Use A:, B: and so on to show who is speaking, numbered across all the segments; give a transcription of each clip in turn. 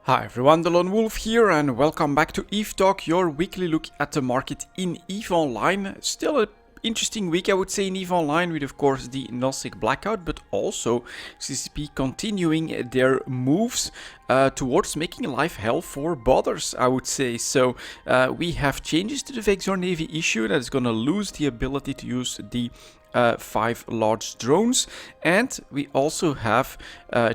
A: Hi everyone, delonewolf here and welcome back to EVE Talk, your weekly look at the market in EVE Online. Still an interesting week I would say in EVE Online with of course the Gnostic blackout, but also CCP continuing their moves towards making life hell for botters, I would say. So we have changes to the Vexor Navy issue that is going to lose the ability to use the 5 large drones, and we also have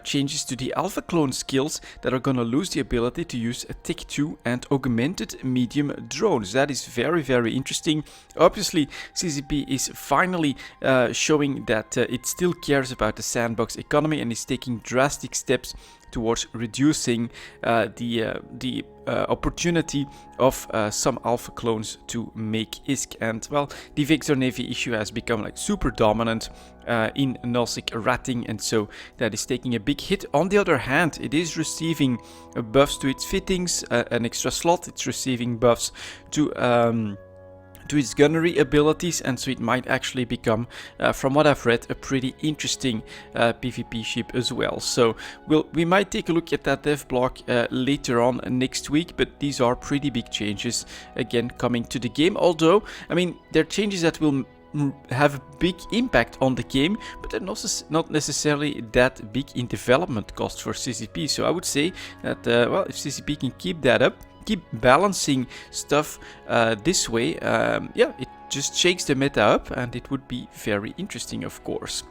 A: changes to the alpha clone skills that are going to lose the ability to use a tick 2 and augmented medium drones. That is very interesting. Obviously CCP is finally showing that it still cares about the sandbox economy and is taking drastic steps towards reducing the opportunity of some alpha clones to make ISK. And well, the Vexor Navy issue has become like super dominant in Gnostic ratting, and so that is taking a big hit. On the other hand, it is receiving buffs to its fittings, an extra slot. It's receiving buffs to its gunnery abilities, and so it might actually become, from what I've read, a pretty interesting PvP ship as well. So we might take a look at that dev block later on next week, but these are pretty big changes again coming to the game. Although, I mean, they're changes that will have a big impact on the game, but they're not necessarily that big in development cost for CCP. So I would say that, well, if CCP can keep that up, keep balancing stuff this way, yeah, it just shakes the meta up, and it would be very interesting, of course.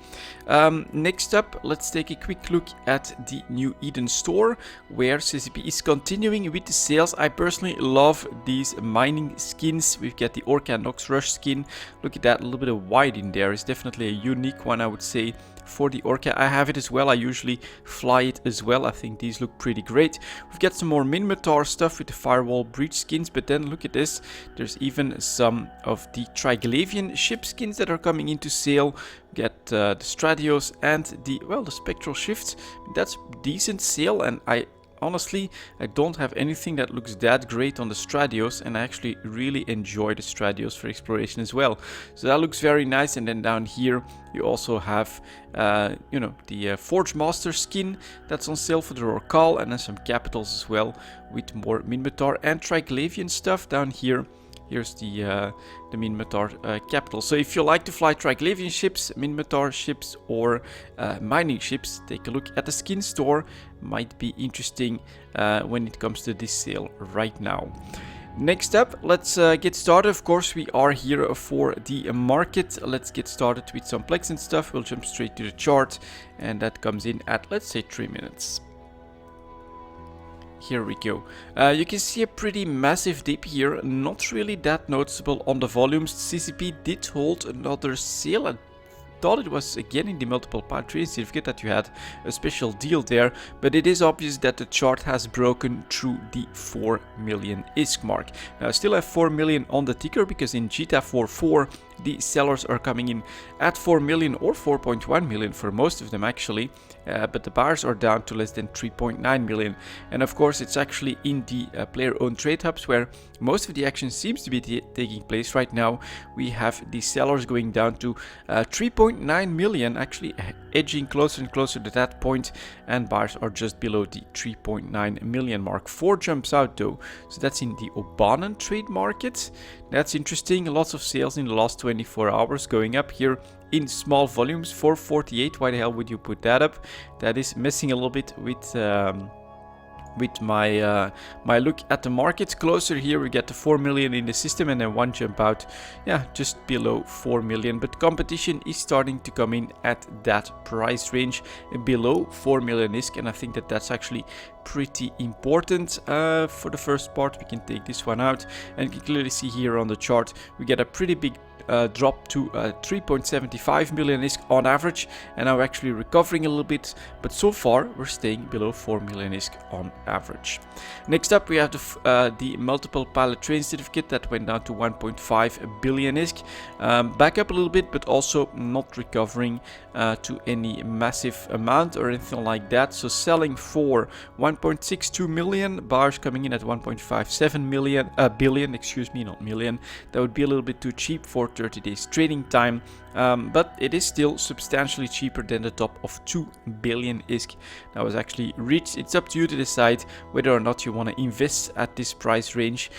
A: Next up, let's take a quick look at the New Eden store, where CCP is continuing with the sales. I personally love these mining skins. We've got the Orca Nox Rush skin. Look at that, a little bit of white in there. It's definitely a unique one, I would say, for the Orca. I have it as well. I usually fly it as well. I think these look pretty great. We've got some more Minmatar stuff with the Firewall Breach skins, but then look at this. There's even some of the Triglavian ship skins that are coming into sale. We get the Stradios and the Spectral Shifts. That's decent sale, and honestly, I don't have anything that looks that great on the Stradios, and I actually really enjoy the Stradios for exploration as well. So that looks very nice. And then down here you also have the Forge Master skin that's on sale for the Rorcal, and then some capitals as well with more Minmatar and Triglavian stuff down here. Here's the Minmatar capital. So if you like to fly Triglavian ships, Minmatar ships, or mining ships, take a look at the skin store. Might be interesting when it comes to this sale right now. Next up, let's get started. Of course, we are here for the market. Let's get started with some plex and stuff. We'll jump straight to the chart, and that comes in at, let's say, 3 minutes. Here we go. You can see a pretty massive dip here, not really that noticeable on the volumes. CCP did hold another sale. I thought it was again in the multiple pilot trading certificate that you had a special deal there, but it is obvious that the chart has broken through the 4 million ISK mark. Now I still have 4 million on the ticker because in GTAF 4.4 the sellers are coming in at 4 million or 4.1 million for most of them actually, but the buyers are down to less than 3.9 million. And of course it's actually in the player-owned trade hubs where most of the action seems to be taking place right now. We have the sellers going down to 3.9 million, actually edging closer and closer to that point, and buyers are just below the 3.9 million mark. 4 jumps out though, so that's in the Obanan trade market. That's interesting. Lots of sales in the last 24 hours going up here in small volumes. 448, why the hell would you put that up? That is messing a little bit with my my look at the market. Closer here we get to 4 million in the system, and then one jump out, yeah, just below 4 million. But competition is starting to come in at that price range below 4 million ISK, and I think that that's actually pretty important. For the first part we can take this one out, and you can clearly see here on the chart we get a pretty big drop to 3.75 million ISK on average, and now we're actually recovering a little bit, but so far we're staying below 4 million ISK on average. Next up we have the multiple pilot train certificate that went down to 1.5 billion ISK, back up a little bit, but also not recovering to any massive amount or anything like that. So selling for 1.62 million, buyers coming in at 1.57 billion, excuse me, not million. That would be a little bit too cheap for short 30 days trading time, but it is still substantially cheaper than the top of 2 billion ISK that was actually reached. It's up to you to decide whether or not you want to invest at this price range.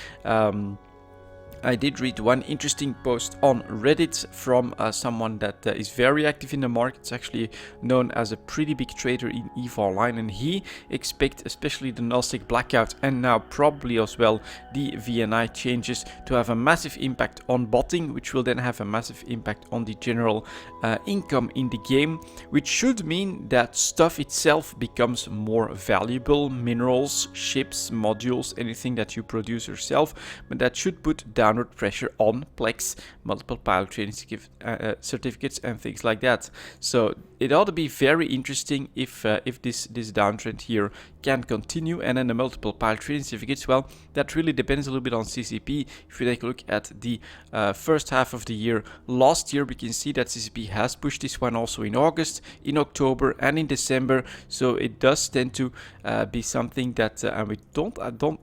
A: I did read one interesting post on Reddit from someone that is very active in the market. It's actually known as a pretty big trader in EVE Online, and he expects especially the Gnostic blackout and now probably as well the VNI changes to have a massive impact on botting, which will then have a massive impact on the general income in the game, which should mean that stuff itself becomes more valuable, minerals, ships, modules, anything that you produce yourself, but that should put downward pressure on plex, multiple pilot training certificates and things like that. So it ought to be very interesting if this downtrend here can continue. And then the multiple pilot training certificates, well, that really depends a little bit on CCP. If you take a look at the first half of the year last year, we can see that CCP has pushed this one also in August, in October and in December. So it does tend to be something that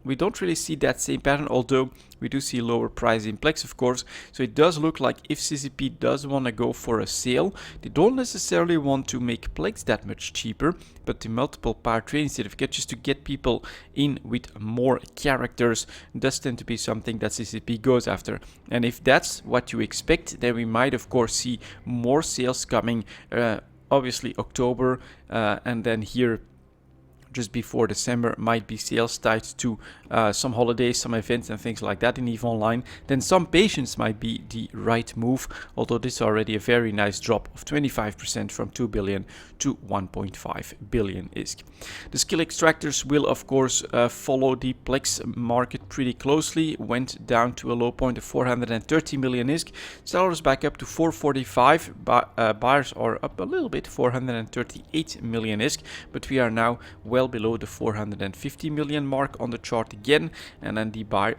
A: we don't really see that same pattern, although we do see lower price in plex, of course. So it does look like if CCP does want to go for a sale, they don't necessarily want to make plex that much cheaper, but the multiple power training certificate, just to get people in with more characters, does tend to be something that CCP goes after. And if that's what you expect, then we might of course see more sales coming, obviously October, and then here just before December might be sales tied to some holidays, some events and things like that in EVE Online. Then some patience might be the right move, although this is already a very nice drop of 25% from 2 billion to 1.5 billion ISK. The skill extractors will of course follow the plex market pretty closely. Went down to a low point of 430 million ISK. Sellers back up to 445. Buyers are up a little bit, 438 million ISK, but we are now well below the 450 million mark on the chart again, and then the buy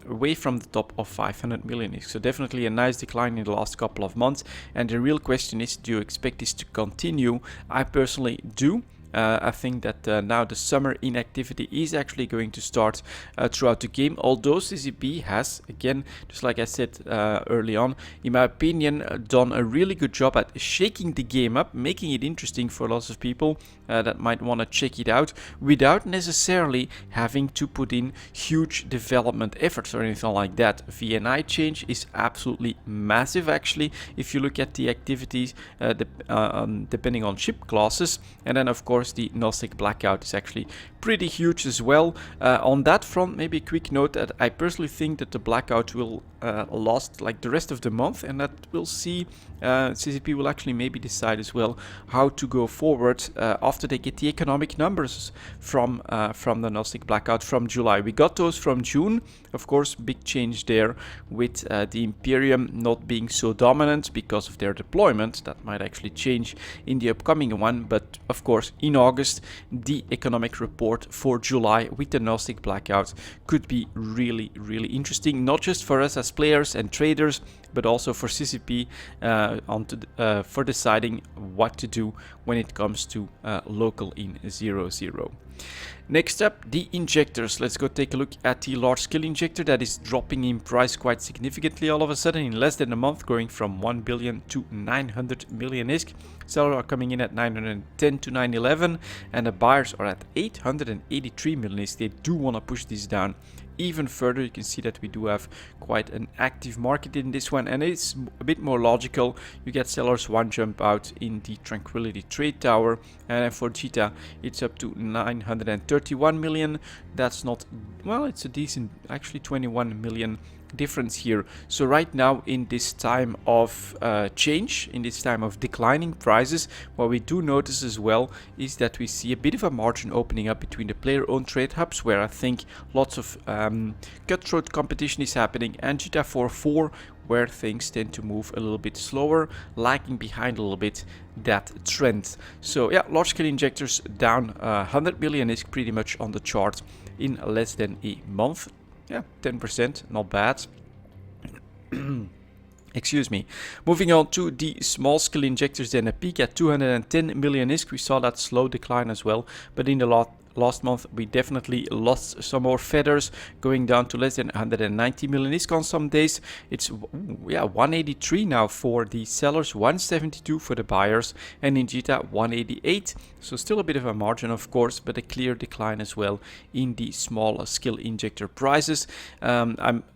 A: away from the top of 500 million. So definitely a nice decline in the last couple of months, and the real question is, do you expect this to continue? I personally do. I think that now the summer inactivity is actually going to start throughout the game, although CCP has, again, just like I said early on, in my opinion, done a really good job at shaking the game up, making it interesting for lots of people that might want to check it out without necessarily having to put in huge development efforts or anything like that. VNI change is absolutely massive, actually, if you look at the activities depending on ship classes, and then of course the Gnostic blackout is actually pretty huge as well. On that front, maybe a quick note that I personally think that the blackout will last like the rest of the month, and that we'll see CCP will actually maybe decide as well how to go forward after they get the economic numbers from the Gnostic blackout from July. We got those from June, of course, big change there with the Imperium not being so dominant because of their deployment. That might actually change in the upcoming one, but of course in August the economic report for July with the Gnostic blackout could be really interesting, not just for us as players and traders, but also for CCP for deciding what to do when it comes to local in 0-0. Next up, the injectors. Let's go take a look at the large scale injector that is dropping in price quite significantly all of a sudden in less than a month, going from 1 billion to 900 million ISK. Sellers are coming in at 910 to 911, and the buyers are at 883 million ISK. They do want to push this down even further. You can see that we do have quite an active market in this one, and it's a bit more logical. You get sellers one jump out in the Tranquility Trade Tower, and then for Cheetah it's up to 931 million. That's not, well, it's a decent, actually 21 million difference here. So right now in this time of change, in this time of declining prices, what we do notice as well is that we see a bit of a margin opening up between the player owned trade hubs, where I think lots of cutthroat competition is happening, and Cheetah 4.4, where things tend to move a little bit slower, lagging behind a little bit that trend. So yeah, large scale injectors down 100 million is pretty much on the chart in less than a month. Yeah, 10%, not bad. Excuse me. Moving on to the small scale injectors, then a peak at 210 million ISK. We saw that slow decline as well, but in the last month we definitely lost some more feathers, going down to less than 190 million ISK on some days. It's 183 now for the sellers, 172 for the buyers, and in Jita 188. So still a bit of a margin, of course, but a clear decline as well in the small skill injector prices.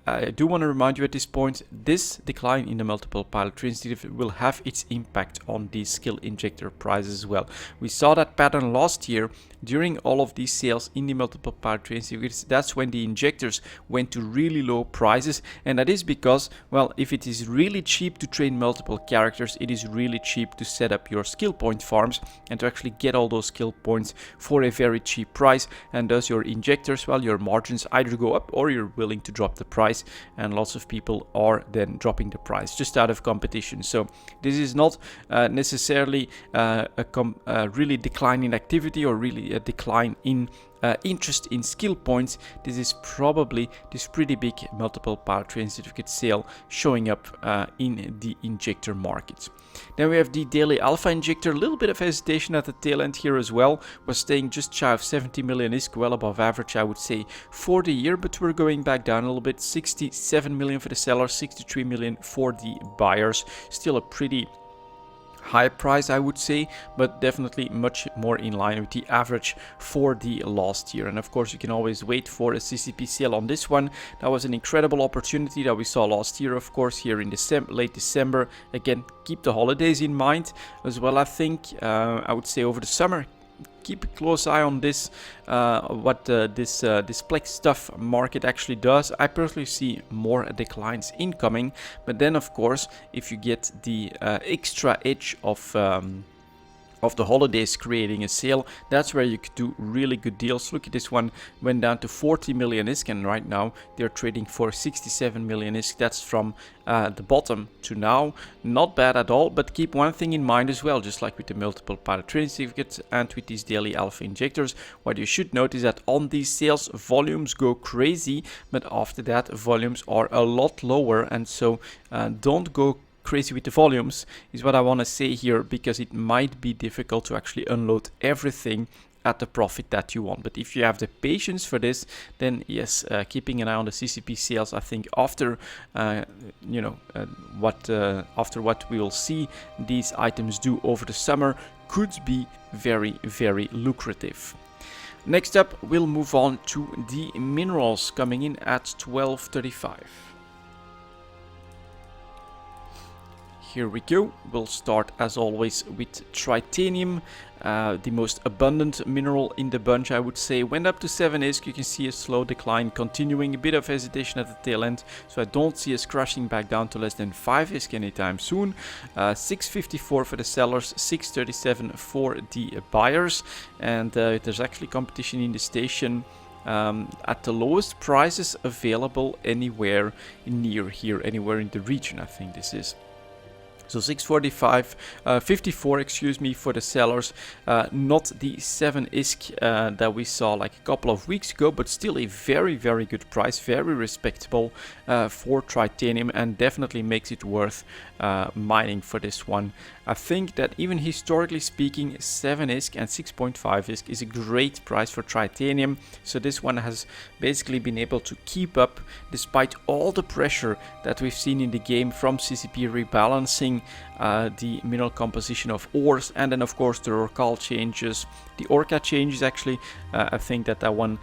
A: I do want to remind you at this point, this decline in the multiple pilot transitive will have its impact on the skill injector prices as well. We saw that pattern last year during all of these sales in the multiple pilot transitive. That's when the injectors went to really low prices, and that is because, well, if it is really cheap to train multiple characters, it is really cheap to set up your skill point farms and to actually get all those skill points for a very cheap price, and thus your injectors, well, your margins either go up or you're willing to drop the price, and lots of people are then dropping the price just out of competition. So this is not necessarily a really declining activity or really a decline in interest in skill points. This is probably this pretty big multiple pilot training certificate sale showing up in the injector market. Then we have the daily alpha injector. A little bit of hesitation at the tail end here as well. We're staying just shy of 70 million ISK, well above average, I would say, for the year, but we're going back down a little bit. 67 million for the sellers, 63 million for the buyers. Still a pretty high price, I would say, but definitely much more in line with the average for the last year. And of course, you can always wait for a CCP sale on this one. That was an incredible opportunity that we saw last year, of course, here in late December. Again, keep the holidays in mind as well. I think I would say over the summer, keep a close eye on this, what this plex stuff market actually does. I personally see more declines incoming, but then of course, if you get the extra edge of the holidays creating a sale, that's where you could do really good deals. Look at this one, went down to 40 million ISK, and right now they're trading for 67 million ISK. That's from the bottom to now. Not bad at all, but keep one thing in mind as well, just like with the multiple pilot training certificates and with these daily alpha injectors. What you should note is that on these sales, volumes go crazy, but after that, volumes are a lot lower, and so don't go crazy with the volumes is what I want to say here, because it might be difficult to actually unload everything at the profit that you want. But if you have the patience for this, then yes, keeping an eye on the CCP sales, I think after after what we will see these items do over the summer, could be very, very lucrative. Next up, we'll move on to the minerals, coming in at 1235. Here we go. We'll start as always with titanium, the most abundant mineral in the bunch, I would say. Went up to 7 ISK. You can see a slow decline continuing, a bit of hesitation at the tail end, so I don't see us crashing back down to less than 5 ISK anytime soon. 654 for the sellers, 637 for the buyers, and there's actually competition in the station at the lowest prices available anywhere near here, anywhere in the region, I think this is. So 54 excuse me, for the sellers, not the 7 ISK that we saw like a couple of weeks ago, but still a very, very good price, very respectable for titanium, and definitely makes it worth mining for this one. I think that even historically speaking, 7 ISK and 6.5 ISK is a great price for titanium. So this one has basically been able to keep up despite all the pressure that we've seen in the game from CCP rebalancing the mineral composition of ores, and then of course the Rorcal changes, the Orca changes actually. I think that one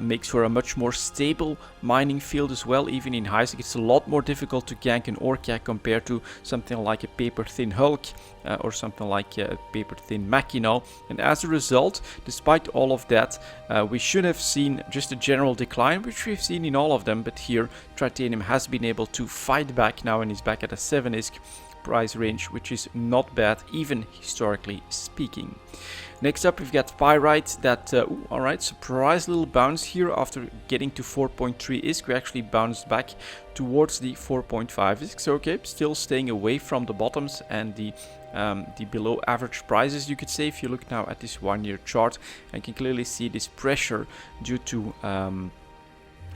A: makes for a much more stable mining field as well. Even in Isaac, it's a lot more difficult to gank an Orca compared to something like a paper thin Hulk or something like a paper thin Machinal, and as a result, despite all of that, we should have seen just a general decline, which we've seen in all of them, but here titanium has been able to fight back now and is back at a 7 ISK price range, which is not bad, even historically speaking. Next up, we've got pyrite. That alright, surprise little bounce here after getting to 4.3 ISK. We actually bounced back towards the 4.5 ISK. So okay, still staying away from the bottoms and the below average prices, you could say. If you look now at this 1-year chart, I can clearly see this pressure due to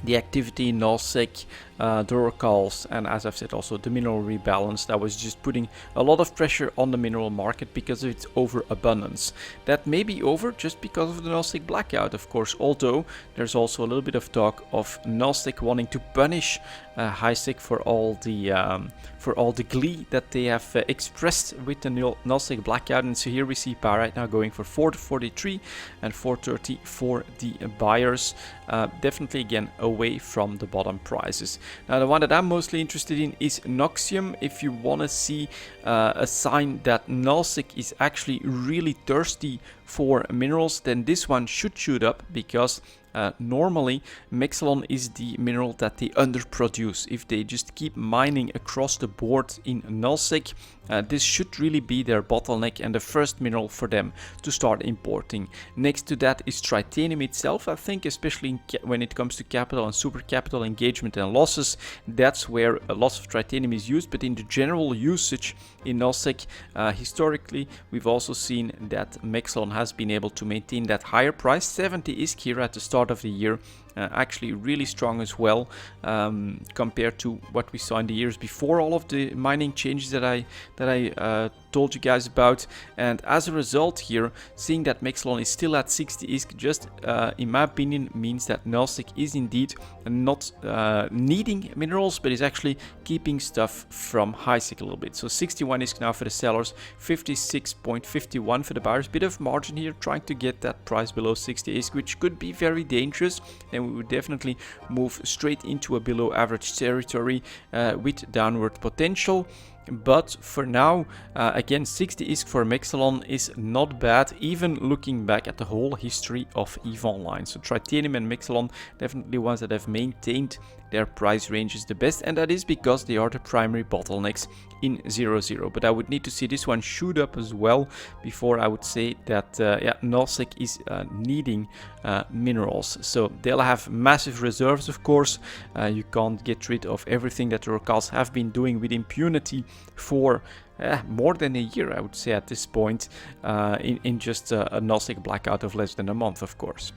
A: the activity in nullsec, the oracles, and as I've said also the mineral rebalance that was just putting a lot of pressure on the mineral market because of its overabundance. That may be over just because of the nullsec blackout, of course, although there's also a little bit of talk of nullsec wanting to punish highsec for all the glee that they have expressed with the nullsec blackout. And so here we see PA right now going for 443 and 430 for the buyers, definitely again away from the bottom prices. Now the one that I'm mostly interested in is Noxium. If you want to see a sign that nullsec is actually really thirsty for minerals, then this one should shoot up, because normally Mexalon is the mineral that they underproduce. If they just keep mining across the board in nullsec, this should really be their bottleneck and the first mineral for them to start importing. Next to that is Tritanium itself. I think especially when it comes to capital and super capital engagement and losses, that's where a lot of Tritanium is used. But in the general usage in nullsec, historically we've also seen that Mexalon has been able to maintain that higher price. 70 ISK here at the start of the year, actually really strong as well, compared to what we saw in the years before all of the mining changes that I told you guys about. And as a result here, seeing that Mexalon is still at 60 ISK just in my opinion means that nullsec is indeed not needing minerals, but is actually keeping stuff from highsec a little bit. So 61 ISK now for the sellers, 56.51 for the buyers. Bit of margin here, trying to get that price below 60 ISK, which could be very dangerous, and we would definitely move straight into a below average territory with downward potential. But for now, again, 60 ISK for Mexalon is not bad, even looking back at the whole history of EVE Online. So Tritanium and Mexalon, definitely ones that have maintained their price ranges the best, and that is because they are the primary bottlenecks in 0.0. But I would need to see this one shoot up as well before I would say that nullsec is needing minerals. So they'll have massive reserves, of course. You can't get rid of everything that the oracles have been doing with impunity for more than a year, I would say, at this point, in just a nullsec blackout of less than a month, of course.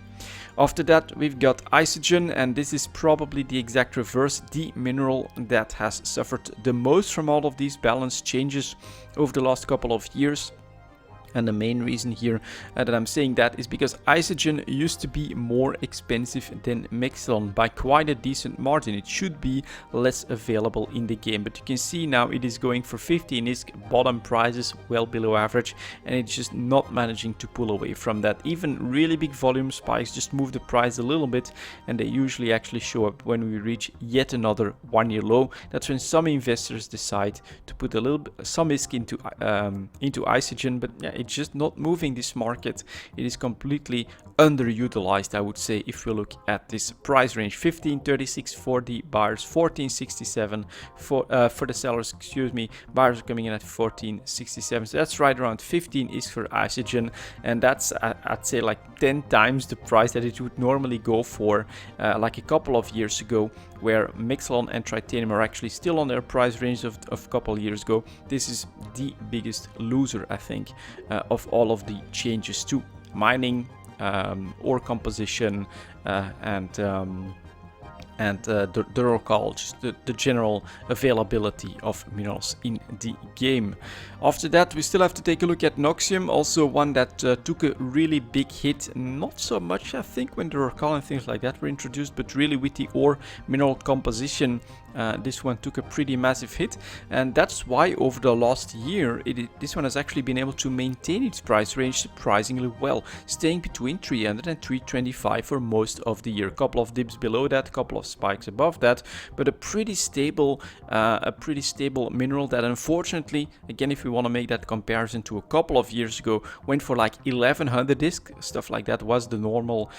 A: After that, we've got Isogen, and this is probably the exact reverse, the mineral that has suffered the most from all of these balance changes over the last couple of years. And the main reason here that I'm saying that is because Isogen used to be more expensive than Mexalon by quite a decent margin. It should be less available in the game, but you can see now it is going for 15 ISK, bottom prices well below average, and it's just not managing to pull away from that. Even really big volume spikes just move the price a little bit, and they usually actually show up when we reach yet another one-year low. That's when some investors decide to put a little some ISK into Isogen, but yeah, it's just not moving this market. It is completely underutilized, I would say, if we look at this price range. 15.36 for the buyers, 14.67 for the sellers, excuse me. Buyers are coming in at 14.67, so that's right around 15 is for Isogen, and that's I'd say like 10 times the price that it would normally go for like a couple of years ago, where Mexalon and Tritanium are actually still on their price range of a couple of years ago. This is the biggest loser, I think, of all of the changes to mining, ore composition, and the oracol, just the general availability of minerals in the game. After that, we still have to take a look at Noxium, also one that took a really big hit. Not so much, I think, when the oracol and things like that were introduced, but really with the ore mineral composition, this one took a pretty massive hit, and that's why over the last year this one has actually been able to maintain its price range surprisingly well, staying between 300 and 325 for most of the year. A couple of dips below that, a couple of spikes above that, but a pretty stable mineral that, unfortunately, again, if we want to make that comparison to a couple of years ago, went for like 1100 ISK. Stuff like that was the normal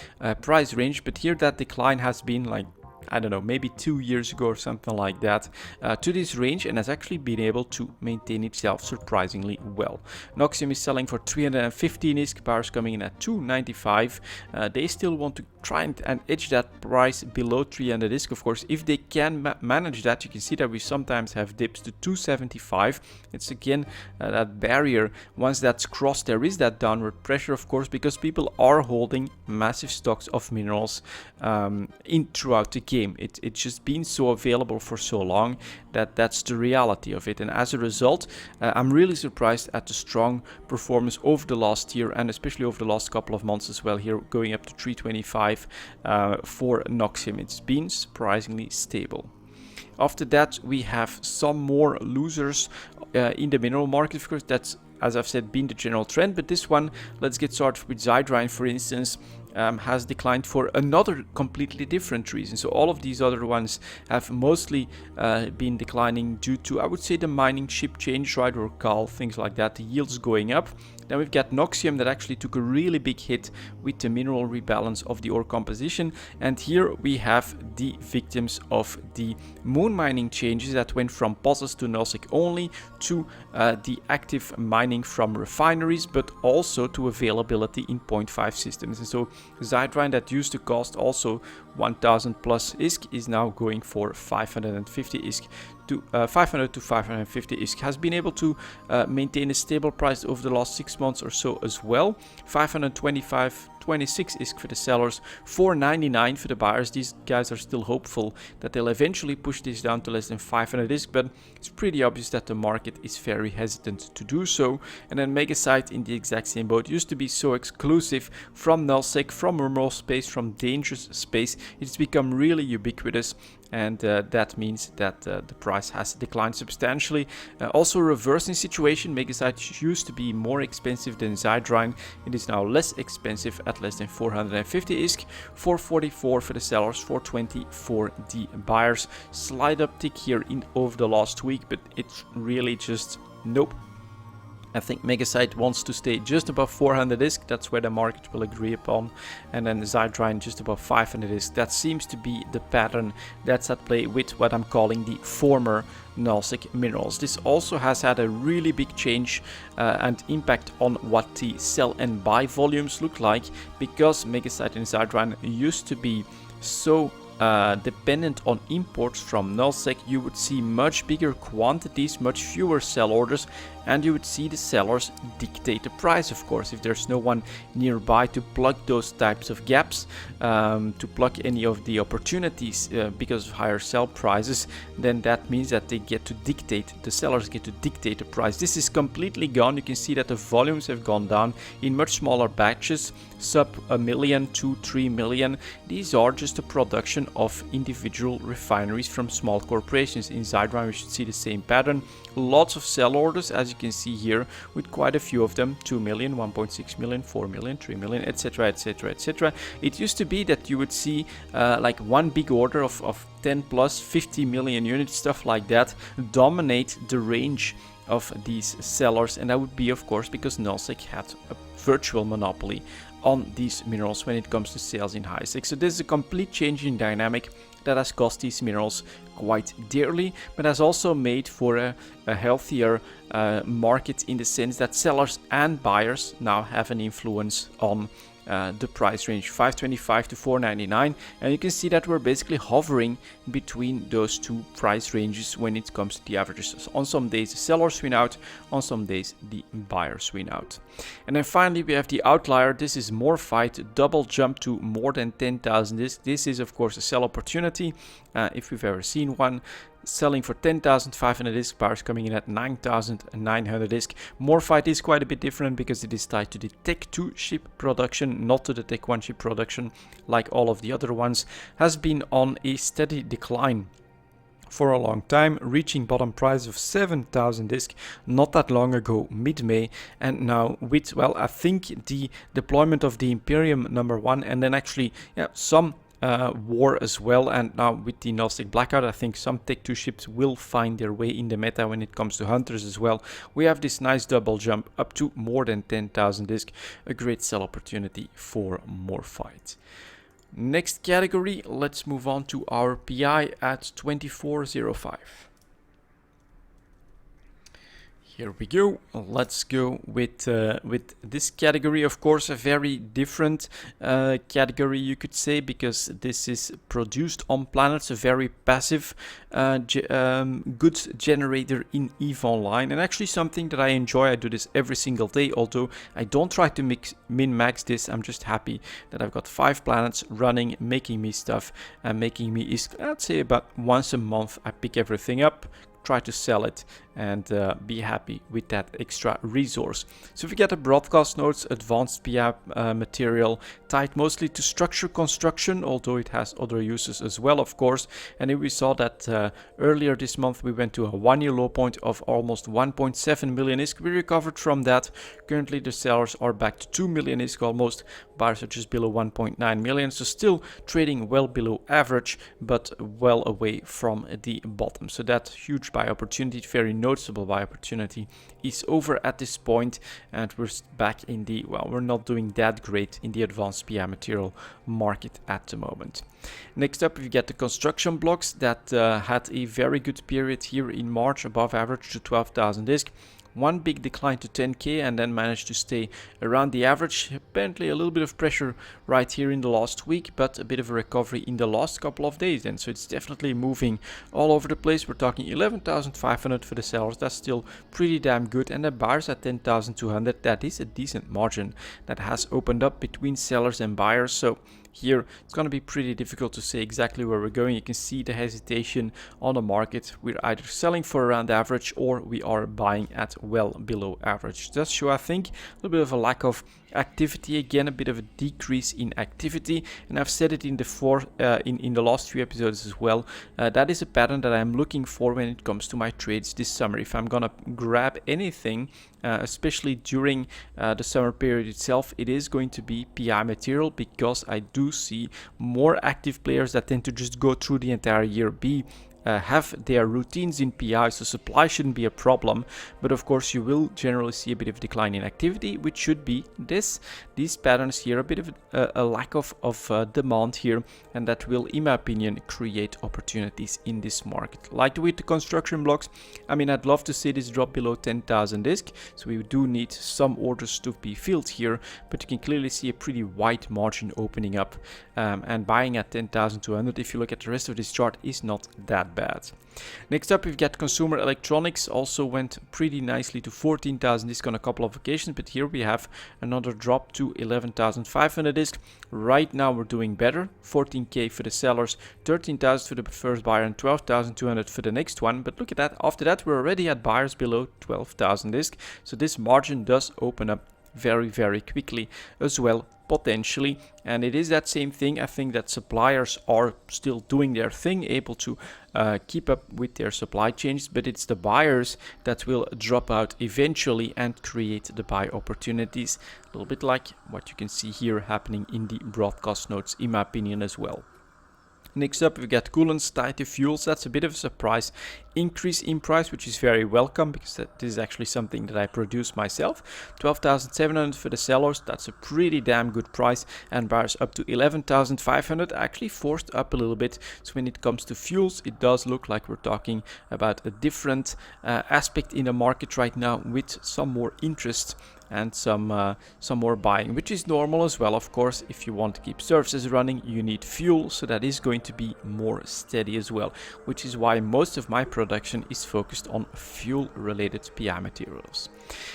A: price range, but here that decline has been like, I don't know, maybe 2 years ago or something like that, to this range, and has actually been able to maintain itself surprisingly well. Noxium is selling for 315 ISK, buyers coming in at 295. They still want to try and edge that price below 300 ISK, of course. If they can manage that, you can see that we sometimes have dips to 275. It's again that barrier. Once that's crossed, there is that downward pressure, of course, because people are holding massive stocks of minerals in throughout the game. It's just been so available for so long that that's the reality of it, and as a result, I'm really surprised at the strong performance over the last year, and especially over the last couple of months as well, here going up to 325 for Noxium. It's been surprisingly stable. After that, we have some more losers in the mineral market. Of course, that's, as I've said, been the general trend, but this one, let's get started with Zydrine, for instance. Has declined for another completely different reason. So all of these other ones have mostly been declining due to, I would say, the mining chip change, right, or CAL, things like that, the yields going up. Then we've got Noxium that actually took a really big hit with the mineral rebalance of the ore composition. And here we have the victims of the moon mining changes that went from POSs to nullsec only to the active mining from refineries, but also to availability in 0.5 systems. And so Zydrine, that used to cost also 1000 plus ISK, is now going for 550 ISK. 500 to 550 ISK, has been able to maintain a stable price over the last 6 months or so as well. 526 ISK for the sellers, 499 for the buyers. These guys are still hopeful that they'll eventually push this down to less than 500 ISK, but it's pretty obvious that the market is very hesitant to do so. And then Megasite in the exact same boat. Used to be so exclusive from nullsec, from emerald space, from dangerous space. It's become really ubiquitous, and that means that the price has declined substantially. Also a reversing situation. Megasite used to be more expensive than Zydrine. It is now less expensive at less than 450 ISK, 444 for the sellers, 420 for the buyers. Slight uptick here in over the last week, but it's really just nope. I think Megasite wants to stay just above 400 ISK, that's where the market will agree upon, and then Zydrine just above 500 ISK. That seems to be the pattern that's at play with what I'm calling the former nullsec minerals. This also has had a really big change and impact on what the sell and buy volumes look like, because Megasite and Zydrine used to be so dependent on imports from nullsec. You would see much bigger quantities, much fewer sell orders, and you would see the sellers dictate the price, of course. If there's no one nearby to plug those types of gaps, to plug any of the opportunities because of higher sell prices, then that means that they get to dictate, the sellers get to dictate the price. This is completely gone. You can see that the volumes have gone down in much smaller batches, sub 1 million, 2, 3 million. These are just a production of individual refineries from small corporations. In Zydrine we should see the same pattern. Lots of sell orders, as you can see here, with quite a few of them, 2 million, 1.6 million, 4 million, 3 million, etc, etc, etc. It used to be that you would see like one big order of 10 plus 50 million units, stuff like that, dominate the range of these sellers, and that would be, of course, because nullsec had a virtual monopoly on these minerals when it comes to sales in HiSec. So this is a complete change in dynamic that has cost these minerals quite dearly, but has also made for a healthier market, in the sense that sellers and buyers now have an influence on the price range 525 to 499, and you can see that we're basically hovering between those two price ranges when it comes to the averages. So on some days the sellers win out, on some days the buyers win out. And then finally we have the outlier. This is Morphite, double jump to more than 10,000. This is of course a sell opportunity if we've ever seen one. Selling for 10,500 ISK, buyers coming in at 9,900 ISK. Morphite is quite a bit different because it is tied to the Tech 2 ship production, not to the Tech 1 ship production like all of the other ones. Has been on a steady decline for a long time, reaching bottom price of 7,000 ISK not that long ago, mid-May, and now with, well, I think the deployment of the Imperium #1 and then actually some war as well, and now with the nullsec blackout, I think some Tech 2 ships will find their way in the meta when it comes to hunters as well. We have this nice double jump up to more than 10,000 ISK, a great sell opportunity for Morphite. Next category, let's move on to our PI at 24.05. Here we go. Let's go with this category. Of course, a very different category, you could say, because this is produced on planets, a very passive goods generator in EVE Online, and actually something that I enjoy. I do this every single day, although I don't try to min-max this. I'm just happy that I've got 5 planets running, making me stuff, and making me, I'd say about once a month, I pick everything up, try to sell it, and be happy with that extra resource. So if we get a broadcast nodes, advanced PI material, tied mostly to structure construction, although it has other uses as well, of course. And we saw that earlier this month we went to a 1-year low point of almost 1.7 million ISK. We recovered from that. Currently the sellers are back to 2 million ISK almost. Buyers are just below 1.9 million, so still trading well below average, but well away from the bottom. So that huge buy opportunity, very noticeable buy opportunity, is over at this point, and we're back in the, well, we're not doing that great in the advanced PI material market at the moment. Next up, we get the construction blocks that had a very good period here in March, above average to 12,000 ISK. One big decline to 10k and then managed to stay around the average. Apparently a little bit of pressure right here in the last week, but a bit of a recovery in the last couple of days then. So it's definitely moving all over the place. We're talking 11,500 for the sellers. That's still pretty damn good. And the buyers at 10,200. That is a decent margin that has opened up between sellers and buyers. So here it's going to be pretty difficult to say exactly where we're going. You can see the hesitation on the market. We're either selling for around average or we are buying at well below average. That's show, I think, a little bit of a lack of activity, again a bit of a decrease in activity, and I've said it in the in the last few episodes as well. That is a pattern that I'm looking for when it comes to my trades this summer. If I'm gonna grab anything, especially during the summer period itself, it is going to be PI material, because I do see more active players that tend to just go through the entire year, have their routines in PI, so supply shouldn't be a problem. But of course you will generally see a bit of decline in activity, which should be these patterns here, a bit of a lack of demand here, and that will, in my opinion, create opportunities in this market. Like with the construction blocks, I mean, I'd love to see this drop below 10,000 ISK, so we do need some orders to be filled here, but you can clearly see a pretty wide margin opening up, and buying at 10,200, if you look at the rest of this chart, is not that bad. Next up, we've got consumer electronics, also went pretty nicely to 14,000 ISK on a couple of occasions, but here we have another drop to 11,500 ISK. Right now we're doing better, 14k for the sellers, 13,000 for the first buyer, and 12,200 for the next one. But look at that, after that we're already at buyers below 12,000 ISK, so this margin does open up very quickly as well, potentially. And it is that same thing. I think that suppliers are still doing their thing, able to keep up with their supply chains, but it's the buyers that will drop out eventually and create the buy opportunities, a little bit like what you can see here happening in the broadcast nodes, in my opinion, as well. Next up, we got coolants tied to fuels. That's a bit of a surprise increase in price, which is very welcome, because this is actually something that I produce myself. 12,700 for the sellers. That's a pretty damn good price, and buyers up to 11,500, actually forced up a little bit. So when it comes to fuels, it does look like we're talking about a different aspect in the market right now, with some more interest and some more buying, which is normal as well. Of course, if you want to keep services running, you need fuel, so that is going to be more steady as well, which is why most of my production is focused on fuel related PI materials.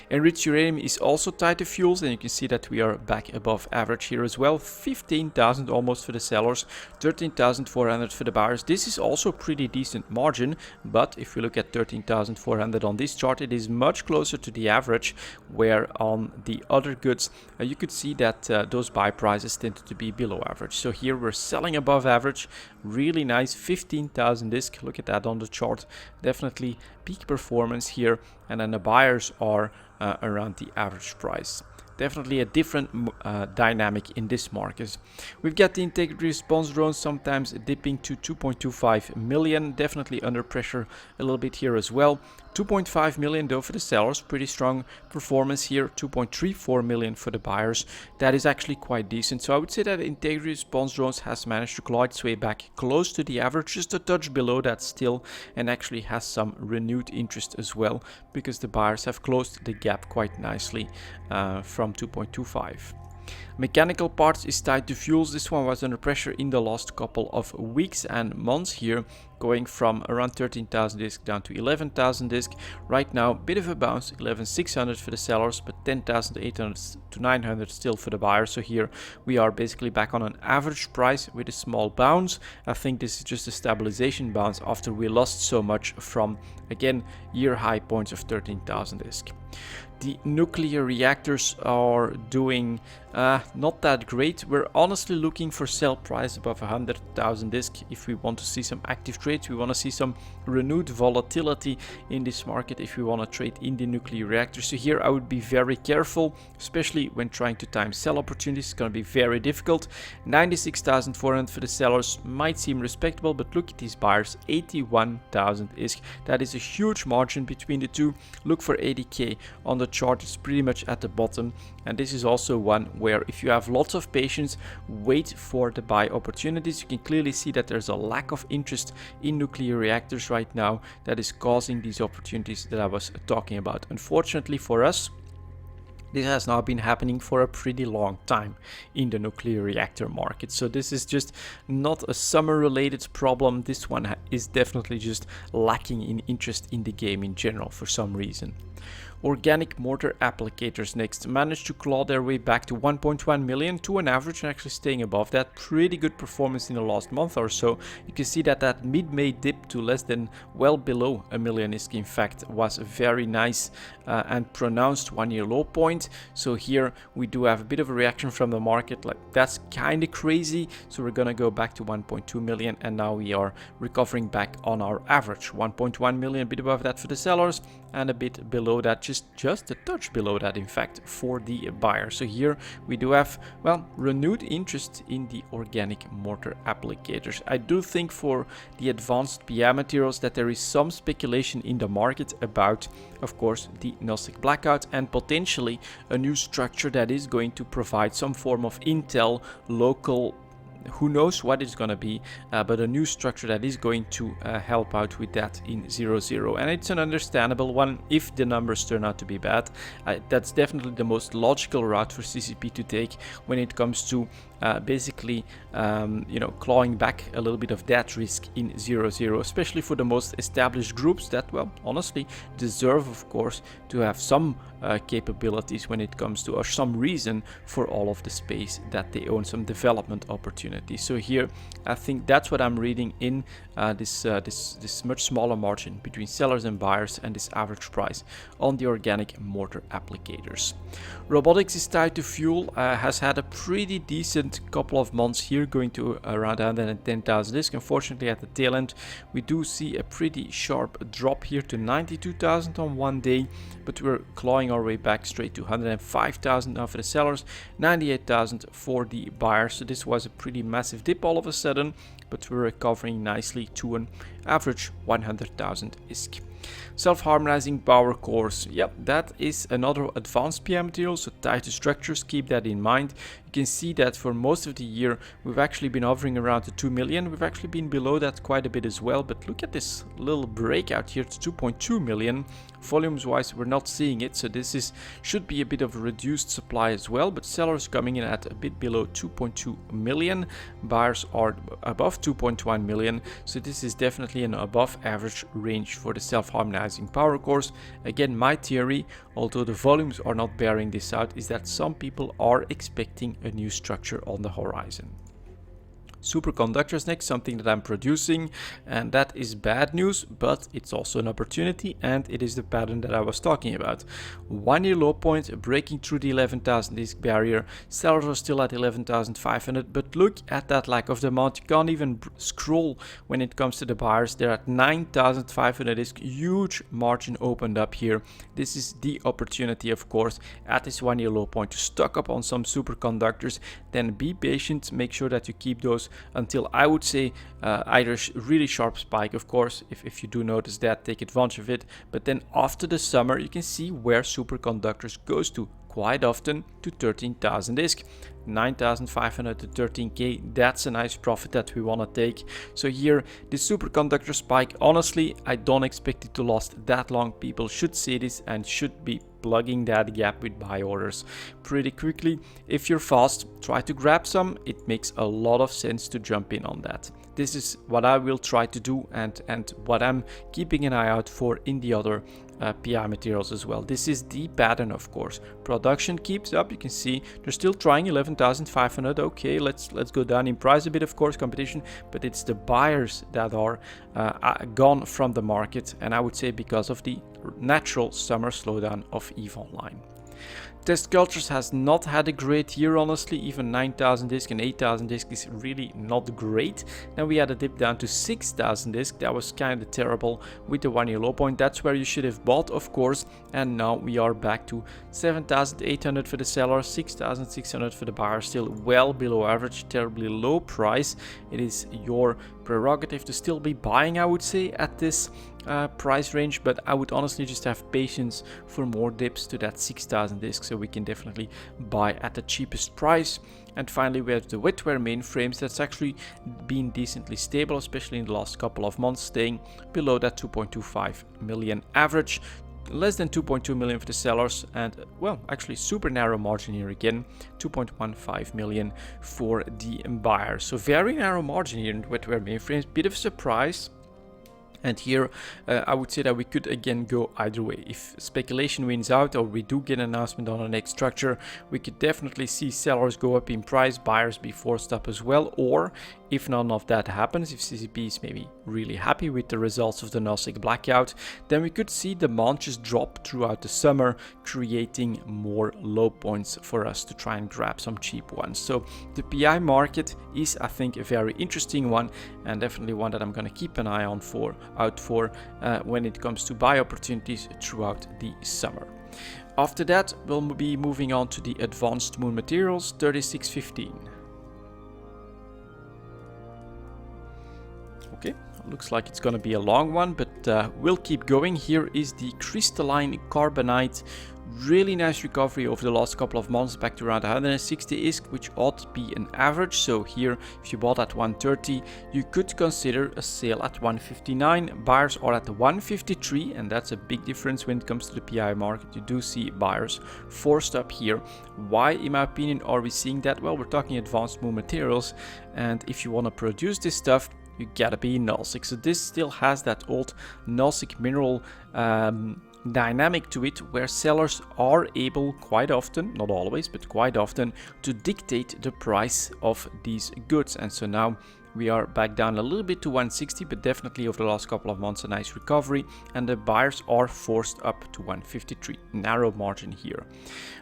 A: Enriched uranium is also tied to fuels, and you can see that we are back above average here as well. 15,000 almost for the sellers, 13,400 for the buyers. This is also pretty decent margin, but if we look at 13,400 on this chart, it is much closer to the average, where on the other goods you could see that those buy prices tend to be below average. So here we're selling above average, really nice, 15,000 ISK. Look at that on the chart, definitely peak performance here, and then the buyers are around the average price. Definitely a different dynamic in this market. We've got the integrity response drones sometimes dipping to 2.25 million, definitely under pressure a little bit here as well. 2.5 million though for the sellers, pretty strong performance here. 2.34 million for the buyers. That is actually quite decent. So I would say that Integrity Response Drones has managed to claw its way back close to the average, just a touch below that still, and actually has some renewed interest as well, because the buyers have closed the gap quite nicely from 2.25. Mechanical parts is tied to fuels. This one was under pressure in the last couple of weeks and months here, going from around 13,000 disc down to 11,000 disc. Right now, bit of a bounce, 11,600 for the sellers, but 10,800 to 900 still for the buyers. So here we are basically back on an average price with a small bounce. I think this is just a stabilization bounce after we lost so much from, again, year high points of 13,000 disc. The nuclear reactors are doing not that great. We're honestly looking for sell price above 100,000 disc if we want to see some active trades. We want to see some renewed volatility in this market if we want to trade in the nuclear reactors. So here I would be very careful, especially when trying to time sell opportunities. It's going to be very difficult. 96,400 for the sellers might seem respectable, but look at these buyers, 81,000 ISK. That is a huge margin between the two. Look for 80k on the chart. It's pretty much at the bottom, and this is also one where if you have lots of patience, wait for the buy opportunities. You can clearly see that there's a lack of interest in nuclear reactors right now that is causing these opportunities that I was talking about. Unfortunately for us, this has now been happening for a pretty long time in the nuclear reactor market. So this is just not a summer related problem. This one is definitely just lacking in interest in the game in general for some reason. Organic mortar applicators next managed to claw their way back to 1.1 million to an average, and actually staying above that. Pretty good performance in the last month or so. You can see that that mid-May dip to less than well below a million ISK in fact was a very nice and pronounced one-year low point. So here we do have a bit of a reaction from the market, like that's kind of crazy. So we're gonna go back to 1.2 million, and now we are recovering back on our average 1.1 million, a bit above that for the sellers and a bit below that, just a touch below that in fact for the buyer. So here we do have, well, renewed interest in the organic mortar applicators. I do think for the advanced PA materials that there is some speculation in the market about, of course, the Gnostic blackout and potentially a new structure that is going to provide some form of intel, local, who knows what it's going to be, but a new structure that is going to help out with that in 0.0. And it's an understandable one if the numbers turn out to be bad. That's definitely the most logical route for CCP to take when it comes to basically clawing back a little bit of that risk in 0.0, especially for the most established groups that, well, honestly deserve, of course, to have some capabilities when it comes to, or some reason for all of the space that they own, some development opportunities. So here I think that's what I'm reading in this much smaller margin between sellers and buyers and this average price on the organic mortar applicators. Robotics is tied to fuel, has had a pretty decent couple of months here, going to around 110,000 ISK. Unfortunately at the tail end we do see a pretty sharp drop here to 92,000 on one day, but we're clawing our way back straight to 105,000 now for the sellers, 98,000 for the buyers. So this was a pretty massive dip all of a sudden, but we're recovering nicely to an average 100,000 ISK. Self-harmonizing power cores, yep, that is another advanced PA material, so tied to structures, keep that in mind. You can see that for most of the year we've actually been hovering around the 2 million. We've actually been below that quite a bit as well, but look at this little breakout here to 2.2 million. Volumes wise we're not seeing it, so this should be a bit of a reduced supply as well, but sellers coming in at a bit below 2.2 million. Buyers are above 2.1 million, so this is definitely an above average range for the self-harmonizing power cores. Again, my theory, although the volumes are not bearing this out, is that some people are expecting a new structure on the horizon. Superconductors next, something that I'm producing, and that is bad news, but it's also an opportunity, and it is the pattern that I was talking about. 1 year low point, breaking through the 11,000 ISK barrier. Sellers are still at 11,500, but look at that lack of demand. You can't even scroll when it comes to the buyers. They're at 9,500 ISK. Huge margin opened up here. This is the opportunity, of course, at this 1 year low point to stock up on some superconductors. Then be patient, make sure that you keep those until I would say either really sharp spike, of course. If you do notice that, take advantage of it. But then after the summer, you can see where superconductors goes to quite often to 13,000 ISK. 9,500 to 13k, that's a nice profit that we want to take. So here, the superconductor spike, honestly, I don't expect it to last that long. People should see this and should be plugging that gap with buy orders pretty quickly. If you're fast, try to grab some. It makes a lot of sense to jump in on that. This is what I will try to do and what I'm keeping an eye out for in the other PI materials as well. This is the pattern, of course. Production keeps up. You can see they're still trying 11,500. Okay, let's go down in price a bit, of course, competition, but it's the buyers that are gone from the market, and I would say because of the natural summer slowdown of EVE Online. Test Cultures has not had a great year, honestly. Even 9,000 ISK and 8,000 ISK is really not great. Then we had a dip down to 6,000 ISK. That was kind of terrible with the 1 year low point. That's where you should have bought, of course. And now we are back to 7,800 for the sellers, 6,600 for the buyers. Still well below average, terribly low price. It is your prerogative to still be buying, I would say, at this price range, but I would honestly just have patience for more dips to that 6,000 ISK, so we can definitely buy at the cheapest price. And finally, we have the wetware mainframes. That's actually been decently stable, especially in the last couple of months, staying below that 2.25 million average. Less than 2.2 million for the sellers, and well, actually super narrow margin here again, 2.15 million for the buyers. So very narrow margin here in wetware mainframes, bit of a surprise. And here, I would say that we could again go either way. If speculation wins out, or we do get an announcement on the next structure, we could definitely see sellers go up in price, buyers be forced up as well. Or if none of that happens, if CCP is maybe really happy with the results of the Gnostic blackout, then we could see demand just drop throughout the summer, creating more low points for us to try and grab some cheap ones. So the PI market is, I think, a very interesting one, and definitely one that I'm going to keep an eye out for when it comes to buy opportunities throughout the summer. After that, we'll be moving on to the advanced moon materials, 3615. Okay, looks like it's gonna be a long one, but we'll keep going. Here is the crystalline carbonite. Really nice recovery over the last couple of months, back to around 160 ISK, which ought to be an average. So here, if you bought at 130, you could consider a sale at 159. Buyers are at 153, and that's a big difference when it comes to the PI market. You do see buyers forced up here. Why, in my opinion, are we seeing that? Well, we're talking advanced moon materials, and if you want to produce this stuff, you gotta be Nullsic. So this still has that old Nullsic mineral dynamic to it, where sellers are able quite often, not always, but quite often, to dictate the price of these goods. And so now we are back down a little bit to 160, but definitely over the last couple of months a nice recovery, and the buyers are forced up to 153. Narrow margin here.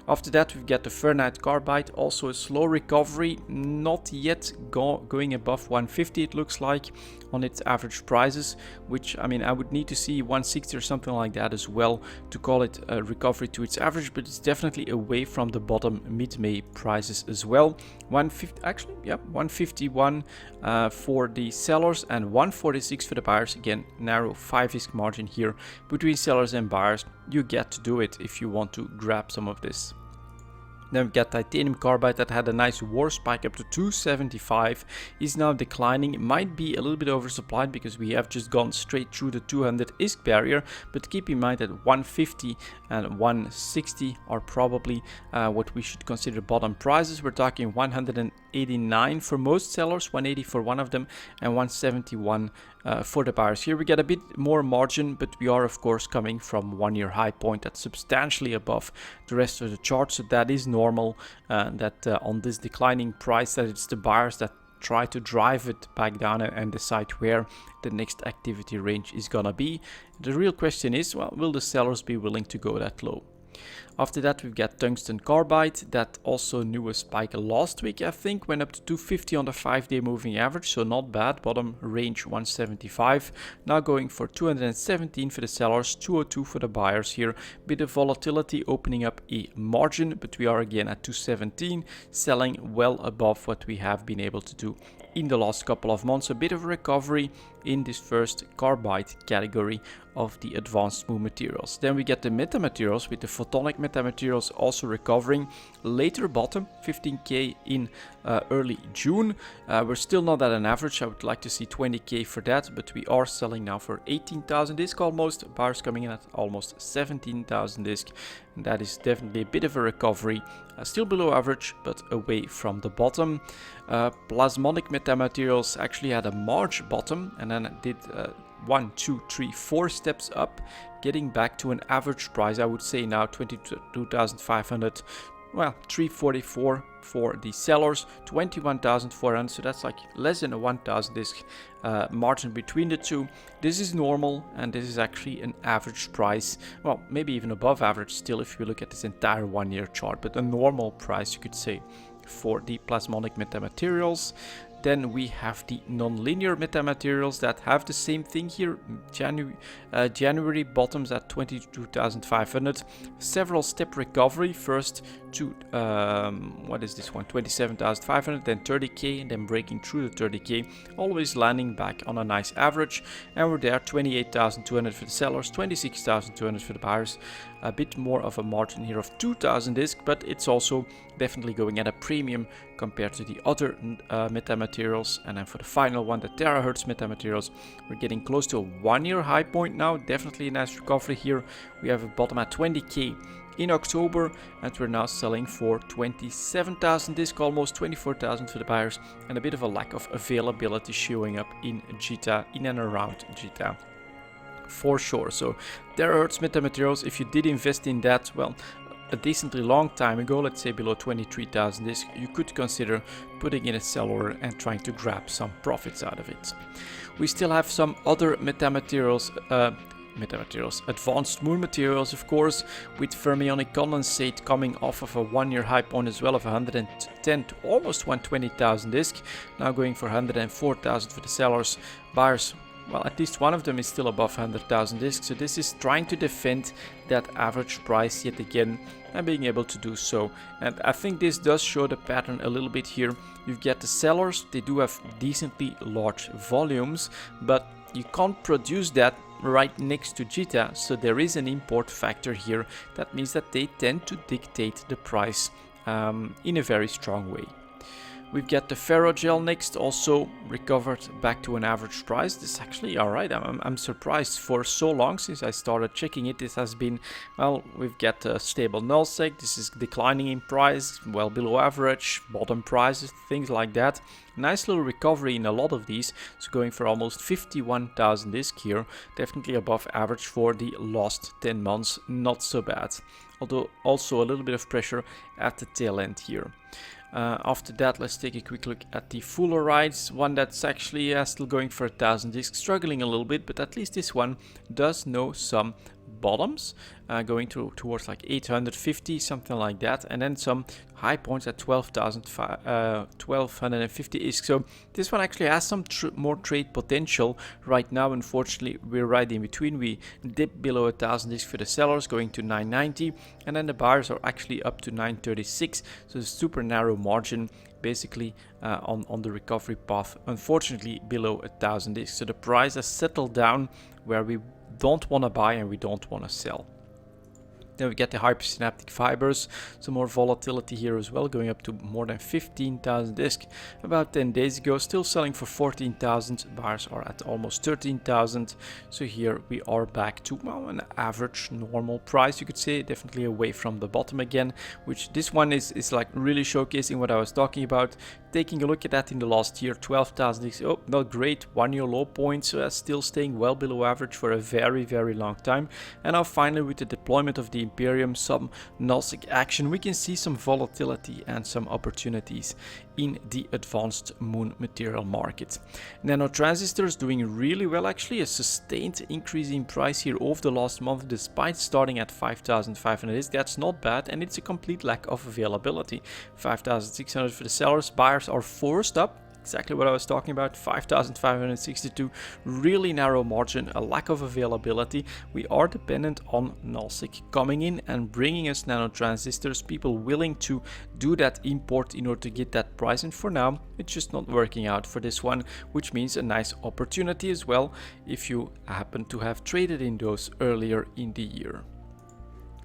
A: After that, we've got the Ferrite carbide, also a slow recovery, not yet going above 150 it looks like on its average prices, which, I mean, I would need to see 160 or something like that as well to call it a recovery to its average, but it's definitely away from the bottom mid-May prices as well. 150, actually, yeah, 151 for the sellers and 146 for the buyers. Again, narrow 5 ISK margin here between sellers and buyers. You get to do it if you want to grab some of this. Then we've got titanium carbide that had a nice war spike up to 275, is now declining. It might be a little bit oversupplied because we have just gone straight through the 200 ISK barrier, but keep in mind that 150 and 160 are probably what we should consider bottom prices. We're talking 189 for most sellers, 180 for one of them, and 171 for the buyers. Here we get a bit more margin, but we are of course coming from 1 year high point that's substantially above the rest of the chart, so that is normal that on this declining price that it's the buyers that try to drive it back down and decide where the next activity range is gonna be. The real question is, well, will the sellers be willing to go that low? After that, we've got tungsten carbide that also knew a spike last week, I think, went up to 250 on the 5-day moving average, so not bad. Bottom range 175. Now going for 217 for the sellers, 202 for the buyers here. Bit of volatility opening up a margin, but we are again at 217, selling well above what we have been able to do in the last couple of months. A bit of a recovery in this first carbide category of the advanced moon materials. Then we get the metamaterials, with the photonic metamaterials also recovering. Later bottom, 15k in early June. We're still not at an average. I would like to see 20k for that, but we are selling now for 18,000 disc almost. Buyers coming in at almost 17,000 disc. And that is definitely a bit of a recovery. Still below average, but away from the bottom. Plasmonic metamaterials actually had a March bottom, and then it did 1, 2, 3, 4 steps up, getting back to an average price. I would say now 22,500. Well, 344 for the sellers, 21,400, so that's like less than a 1,000 disc margin between the two. This is normal, and this is actually an average price. Well, maybe even above average still if you look at this entire 1 year chart, but a normal price you could say for the plasmonic metamaterials. Then we have the non-linear metamaterials that have the same thing here. January bottoms at 22,500. Several step recovery. First to, what is this one? 27,500, then 30k, and then breaking through the 30k. Always landing back on a nice average. And we're there, 28,200 for the sellers, 26,200 for the buyers. A bit more of a margin here of 2,000 disc, but it's also definitely going at a premium compared to the other metamaterials. And then for the final one, the terahertz metamaterials, we're getting close to a 1 year high point now. Definitely a nice recovery here. We have a bottom at 20k in October, and we're now selling for 27,000 disc, almost 24,000 for the buyers, and a bit of a lack of availability showing up in JITA, in and around JITA. For sure. So terahertz metamaterials, if you did invest in that, well, a decently long time ago, let's say below 23,000 disc, you could consider putting in a sell order and trying to grab some profits out of it. We still have some other metamaterials, advanced moon materials, of course, with fermionic condensate coming off of a 1 year high point as well of 110 to almost 120,000 disc, now going for 104,000 for the sellers. Buyers, well, at least one of them is still above 100,000 discs, so this is trying to defend that average price yet again, and being able to do so. And I think this does show the pattern a little bit here. You get the sellers, they do have decently large volumes, but you can't produce that right next to JITA, so there is an import factor here. That means that they tend to dictate the price in a very strong way. We've got the ferrogel next, also recovered back to an average price. This is actually alright. I'm surprised. For so long since I started checking it, this has been, well, we've got a stable nullsec. This is declining in price, well below average, bottom prices, things like that. Nice little recovery in a lot of these, so going for almost 51,000 disc here, definitely above average for the last 10 months, not so bad. Although also a little bit of pressure at the tail end here. After that, let's take a quick look at the fullerenides, one that's actually still going for 1,000 discs, struggling a little bit, but at least this one does know some bottoms, going towards like 850, something like that, and then some high points at 12,150 discs. So this one actually has some more trade potential. Right now, unfortunately, we're right in between. We dip below 1,000 discs for the sellers, going to 990, and then the buyers are actually up to 936. So a super narrow margin, basically on the recovery path, unfortunately below 1,000 discs. So the price has settled down where we don't want to buy and we don't want to sell. Then we get the hypersynaptic fibers, some more volatility here as well, going up to more than 15,000 disc. About 10 days ago, still selling for 14,000. Buyers are at almost 13,000. So here we are back to, well, an average normal price, you could say, definitely away from the bottom again, which this one is like really showcasing what I was talking about. Taking a look at that in the last year, 12,000 disc. Oh, not great, 1 year low point, so that's still staying well below average for a very, very long time. And now finally, with the deployment of the Imperium, some nullsec action, we can see some volatility and some opportunities in the advanced moon material market. Nanotransistors doing really well, actually, a sustained increase in price here over the last month, despite starting at 5,500. That's not bad, and it's a complete lack of availability. 5,600 for the sellers. Buyers are forced up exactly what I was talking about, 5,562, really narrow margin, a lack of availability. We are dependent on nullsec coming in and bringing us nano transistors, people willing to do that import in order to get that price, and for now it's just not working out for this one, which means a nice opportunity as well if you happen to have traded in those earlier in the year.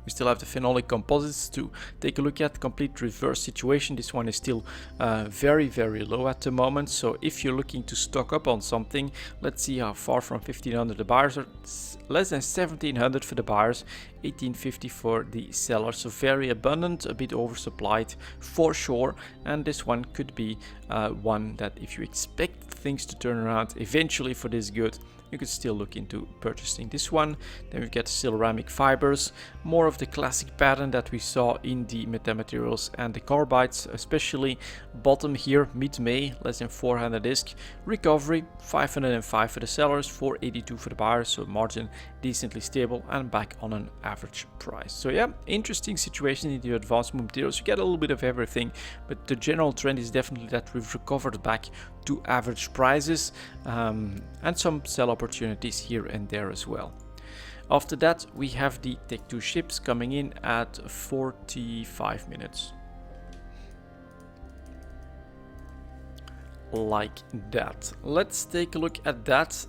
A: We still have the phenolic composites to take a look at. Complete reverse situation. This one is still very low at the moment. So if you're looking to stock up on something, let's see how far from 1500 the buyers are. Less than 1700 for the buyers, 1850 for the sellers. So very abundant, a bit oversupplied for sure. And this one could be one that if you expect things to turn around eventually for this good, you could still look into purchasing this one. Then we've got ceramic fibers, more of the classic pattern that we saw in the metamaterials and the carbides, especially bottom here, mid-May, less than 400 ISK. Recovery, 505 for the sellers, 482 for the buyers, so margin decently stable and back on an average price. So yeah, interesting situation in the advanced materials. You get a little bit of everything, but the general trend is definitely that we've recovered back to average prices and some sell opportunities here and there as well. After that, we have the Tech 2 ships coming in at 45 minutes. Like that. Let's take a look at that.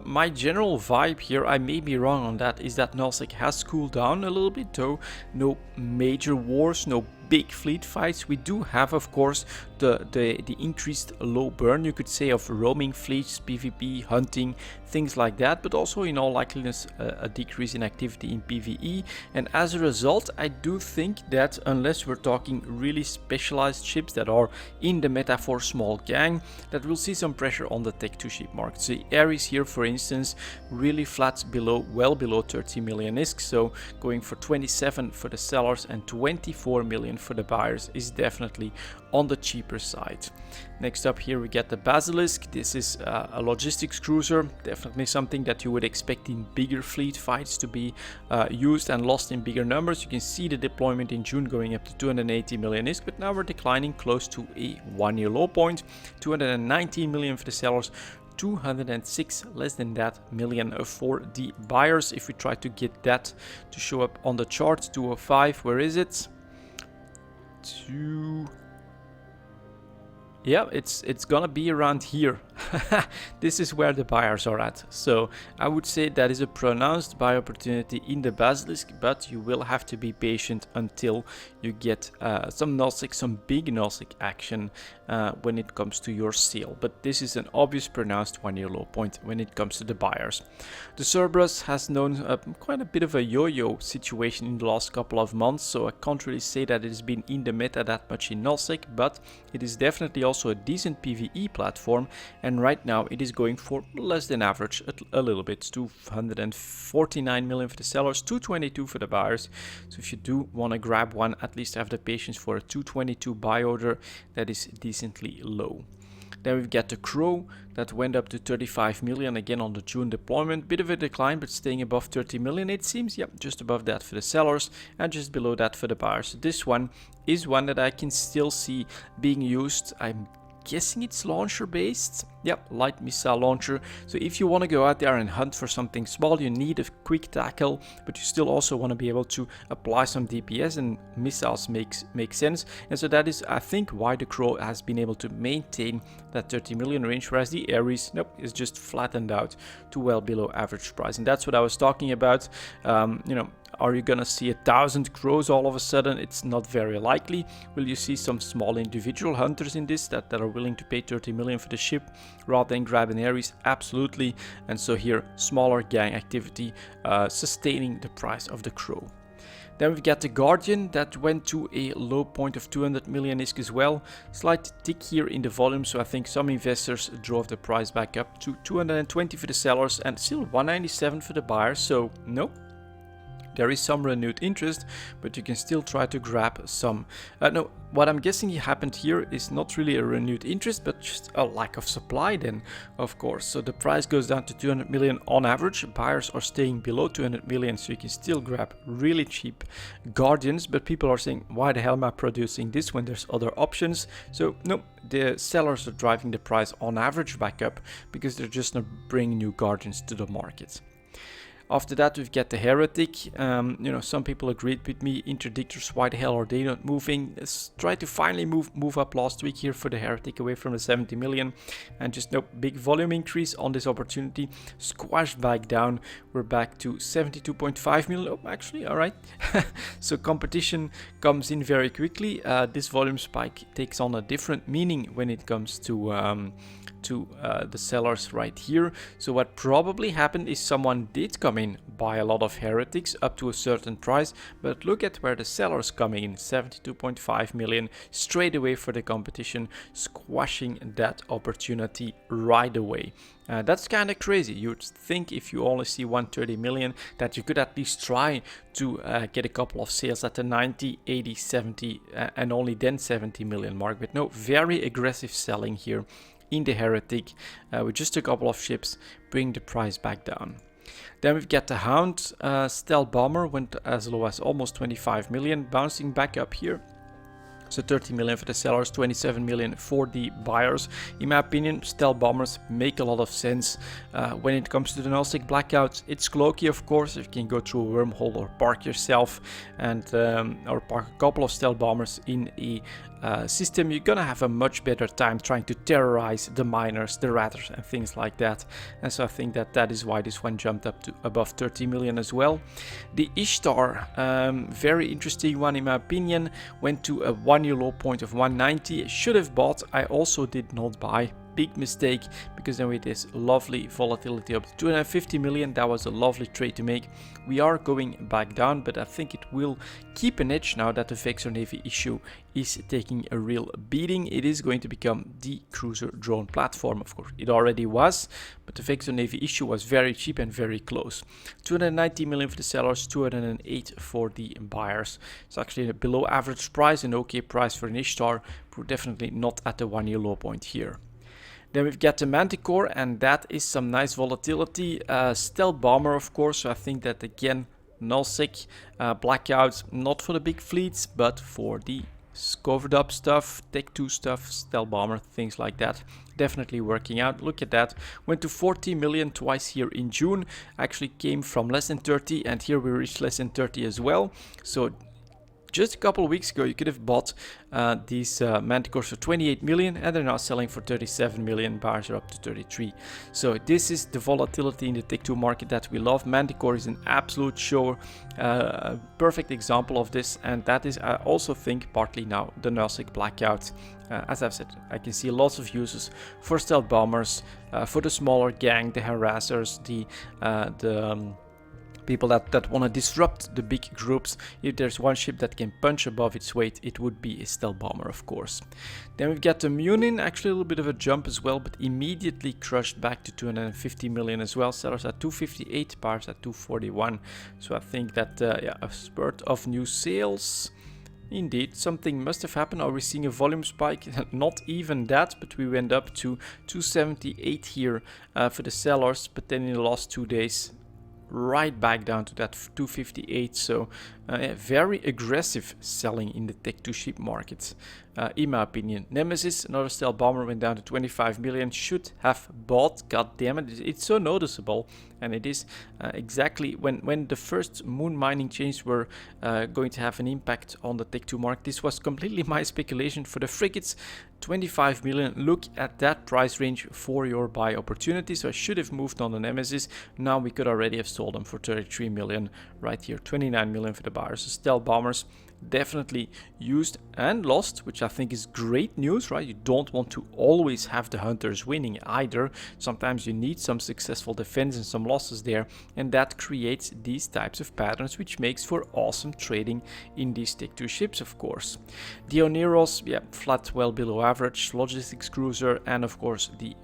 A: My general vibe here, I may be wrong on that, is that nullsec has cooled down a little bit, though no major wars, no big fleet fights. We do have, of course, the increased low burn, you could say, of roaming fleets, PvP, hunting, things like that, but also in all likeliness a decrease in activity in PvE. And as a result, I do think that unless we're talking really specialized ships that are in the meta for small gang, that we'll see some pressure on the Tech 2 ship market. So the Ares here, for instance, really flat below, well below 30 million ISK, so going for 27 for the sellers and 24 million for the buyers is definitely on the cheaper side. Next up here we get the Basilisk. This is a logistics cruiser, definitely something that you would expect in bigger fleet fights to be used and lost in bigger numbers. You can see the deployment in June going up to 280 million ISK, but now we're declining close to a one-year low point, 219 million for the sellers, 206 less than that million for the buyers. If we try to get that to show up on the chart, 205, where is it? Yeah, it's gonna be around here. This is where the buyers are at. So I would say that is a pronounced buy opportunity in the Basilisk, but you will have to be patient until you get some nullsec, some big nullsec action when it comes to your sale. But this is an obvious pronounced one-year low point when it comes to the buyers. The Cerberus has known quite a bit of a yo-yo situation in the last couple of months, so I can't really say that it has been in the meta that much in nullsec, but it is definitely also a decent PvE platform, and right now it is going for less than average a little bit, 249 million for the sellers, 222 for the buyers. So if you do want to grab one, at least have the patience for a 222 buy order. That is decently low. Then we've got the Crow that went up to 35 million again on the June deployment. Bit of a decline, but staying above 30 million it seems. Yep, just above that for the sellers and just below that for the buyers. So this one is one that I can still see being used. I'm guessing it's launcher based. Yep, light missile launcher. So if you want to go out there and hunt for something small, you need a quick tackle, but you still also want to be able to apply some DPS, and missiles make sense. And so that is, I think, why the Crow has been able to maintain that 30 million range, whereas the Ares, nope, is just flattened out to well below average price. And that's what I was talking about. You know, are you gonna see 1,000 Crows all of a sudden? It's not very likely. Will you see some small individual hunters in this that are willing to pay 30 million for the ship rather than grab an Ares? Absolutely. And so here, smaller gang activity sustaining the price of the Crow. Then we've got the Guardian that went to a low point of 200 million ISK as well. Slight tick here in the volume, so I think some investors drove the price back up to 220 for the sellers and still 197 for the buyers. So no, There is some renewed interest, but you can still try to grab some. No, what I'm guessing happened here is not really a renewed interest, but just a lack of supply then, of course. So the price goes down to 200 million on average. Buyers are staying below 200 million, so you can still grab really cheap Guardians, but people are saying, why the hell am I producing this when there's other options? So no, the sellers are driving the price on average back up because they're just not bringing new Guardians to the market. After that, we've got the Heretic. Some people agreed with me. Interdictors, why the hell are they not moving? Let's try to finally move up last week here for the Heretic away from the 70 million. And just no big volume increase on this opportunity. Squashed back down. We're back to 72.5 million. Oh, actually, all right. So competition comes in very quickly. This volume spike takes on a different meaning when it comes to the sellers right here. So what probably happened is someone did come in, buy a lot of Heretics up to a certain price, but look at where the sellers coming in, 72.5 million straight away for the competition, squashing that opportunity right away. That's kind of crazy. You'd think if you only see 130 million that you could at least try to get a couple of sales at the 90, 80, 70 and only then 70 million mark, but no, very aggressive selling here in the Heretic with just a couple of ships, bring the price back down. Then we've got the Hound. Stealth Bomber went as low as almost 25 million, bouncing back up here. So 30 million for the sellers, 27 million for the buyers. In my opinion, Stealth Bombers make a lot of sense when it comes to the nullstick blackouts. It's cloaky, of course, if you can go through a wormhole or park yourself and or park a couple of Stealth Bombers in a system, you're gonna have a much better time trying to terrorize the miners, the ratters and things like that. And so I think that is why this one jumped up to above 30 million as well. The Ishtar, very interesting one in my opinion, went to a 1 year low point of 190. Should have bought. I also did not buy. Big mistake, because then with this lovely volatility up to 250 million, that was a lovely trade to make. We are going back down, but I think it will keep an edge now that the Vexor Navy issue is taking a real beating. It is going to become the cruiser drone platform. Of course, it already was, but the Vexor Navy issue was very cheap and very close. 290 million for the sellers, 208 for the buyers. It's actually a below average price, an okay price for an Ishtar. We're definitely not at the 1 year low point here. Then we've got the Manticore, and that is some nice volatility. Stealth Bomber, of course, so I think that again, nullstick, blackouts, not for the big fleets, but for the covered up stuff, Tech 2 stuff, Stealth Bomber, things like that. Definitely working out. Look at that. Went to 40 million twice here in June. Actually came from less than 30, and here we reached less than 30 as well. So just a couple of weeks ago, you could have bought these Manticores for 28 million, and they're now selling for 37 million. Buyers are up to 33. So this is the volatility in the Tech 2 market that we love. Manticore is an absolute show, perfect example of this, and that is, I also think, partly now the nullstick blackout. As I've said, I can see lots of uses for Stealth Bombers, for the smaller gang, the harassers, the people that want to disrupt the big groups. If there's one ship that can punch above its weight, it would be a Stealth Bomber, of course. Then we've got the Munin, actually a little bit of a jump as well, but immediately crushed back to 250 million as well. Sellers at 258, buyers at 241. So I think that a spurt of new sales. Indeed, something must have happened. Are we seeing a volume spike? Not even that, but we went up to 278 here for the sellers, but then in the last 2 days, right back down to that 258. So very aggressive selling in the Tech 2 ship markets, in my opinion. Nemesis, another Stealth Bomber, went down to 25 million. Should have bought. God damn it, it's so noticeable. And it is exactly when the first moon mining chains were going to have an impact on the Tech 2 market. This was completely my speculation for the frigates. 25 million. Look at that price range for your buy opportunity. So I should have moved on the Nemesis. Now we could already have sold them for 33 million right here. 29 million for the buyers. So Stealth Bombers definitely used and lost, which I think is great news, right? You don't want to always have the hunters winning either. Sometimes you need some successful defense and some losses there, and that creates these types of patterns, which makes for awesome trading in these Tick 2 ships, of course. The Oneros, yeah, flat, well below average. Logistics cruiser, and of course the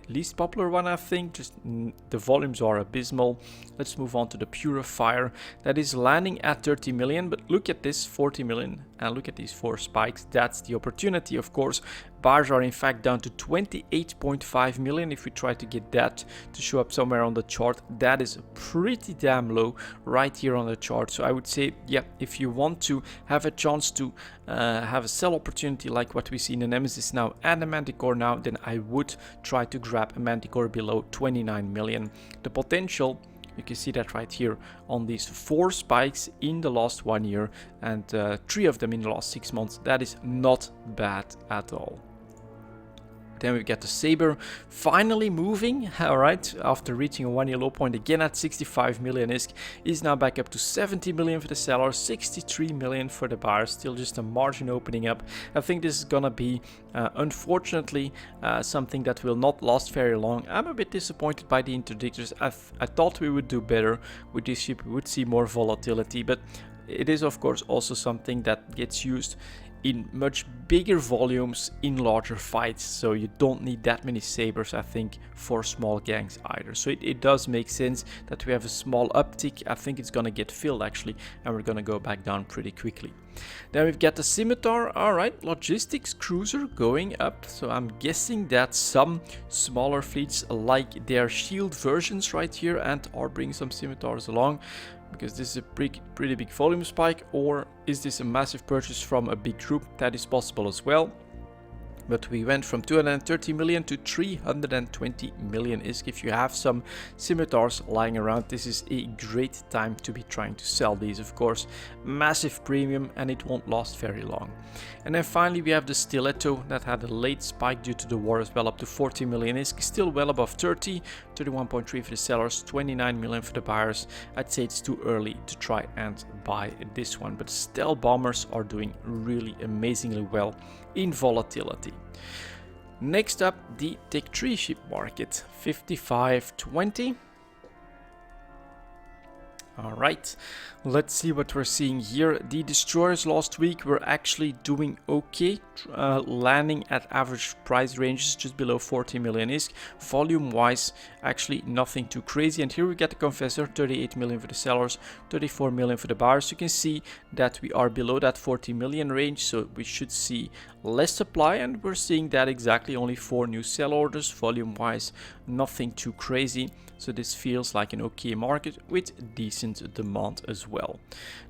A: least popular one, I think. Just the volumes are abysmal. Let's move on to the Purifier. That is landing at 30 million, but look at this, 40 million, and look at these 4 spikes. That's the opportunity, of course. Bars are in fact down to 28.5 million. If we try to get that to show up somewhere on the chart, that is pretty damn low right here on the chart. So I would say, yeah, if you want to have a chance to have a sell opportunity like what we see in the Nemesis now and the Manticore now, then I would try to grab a Manticore below 29 million. The potential, you can see that right here on these 4 spikes in the last 1 year and 3 of them in the last 6 months. That is not bad at all. Then we get the Saber finally moving, alright, after reaching a 1-year low point again at 65 million ISK, is now back up to 70 million for the sellers, 63 million for the buyers, still just a margin opening up. I think this is gonna be, unfortunately, something that will not last very long. I'm a bit disappointed by the interdictors. I thought we would do better with this ship, we would see more volatility, but it is of course also something that gets used in much bigger volumes in larger fights, so you don't need that many sabers, I think, for small gangs either. So it does make sense that we have a small uptick. I think it's gonna get filled actually, and we're gonna go back down pretty quickly. Then we've got the Scimitar. All right, logistics cruiser going up, so I'm guessing that some smaller fleets like their shield versions right here and are bringing some Scimitars along, because this is a pretty big volume spike. Or is this a massive purchase from a big group? That is possible as well. But we went from 230 million to 320 million ISK. If you have some Scimitars lying around, this is a great time to be trying to sell these, of course. Massive premium, and it won't last very long. And then finally we have the Stiletto that had a late spike due to the war as well, up to 40 million ISK. Still well above 30, 31.3 for the sellers, 29 million for the buyers. I'd say it's too early to try and buy this one, but stealth bombers are doing really amazingly well in volatility. Next up, the Tick 3 ship market, 55.20. Alright, let's see what we're seeing here. The destroyers last week were actually doing okay, landing at average price ranges just below 40 million ISK. Volume wise, actually nothing too crazy. And here we get the Confessor, 38 million for the sellers, 34 million for the buyers. You can see that we are below that 40 million range, so we should see less supply, and we're seeing that exactly, only 4 new sell orders. Volume wise, nothing too crazy, so this feels like an okay market with decent demand as well.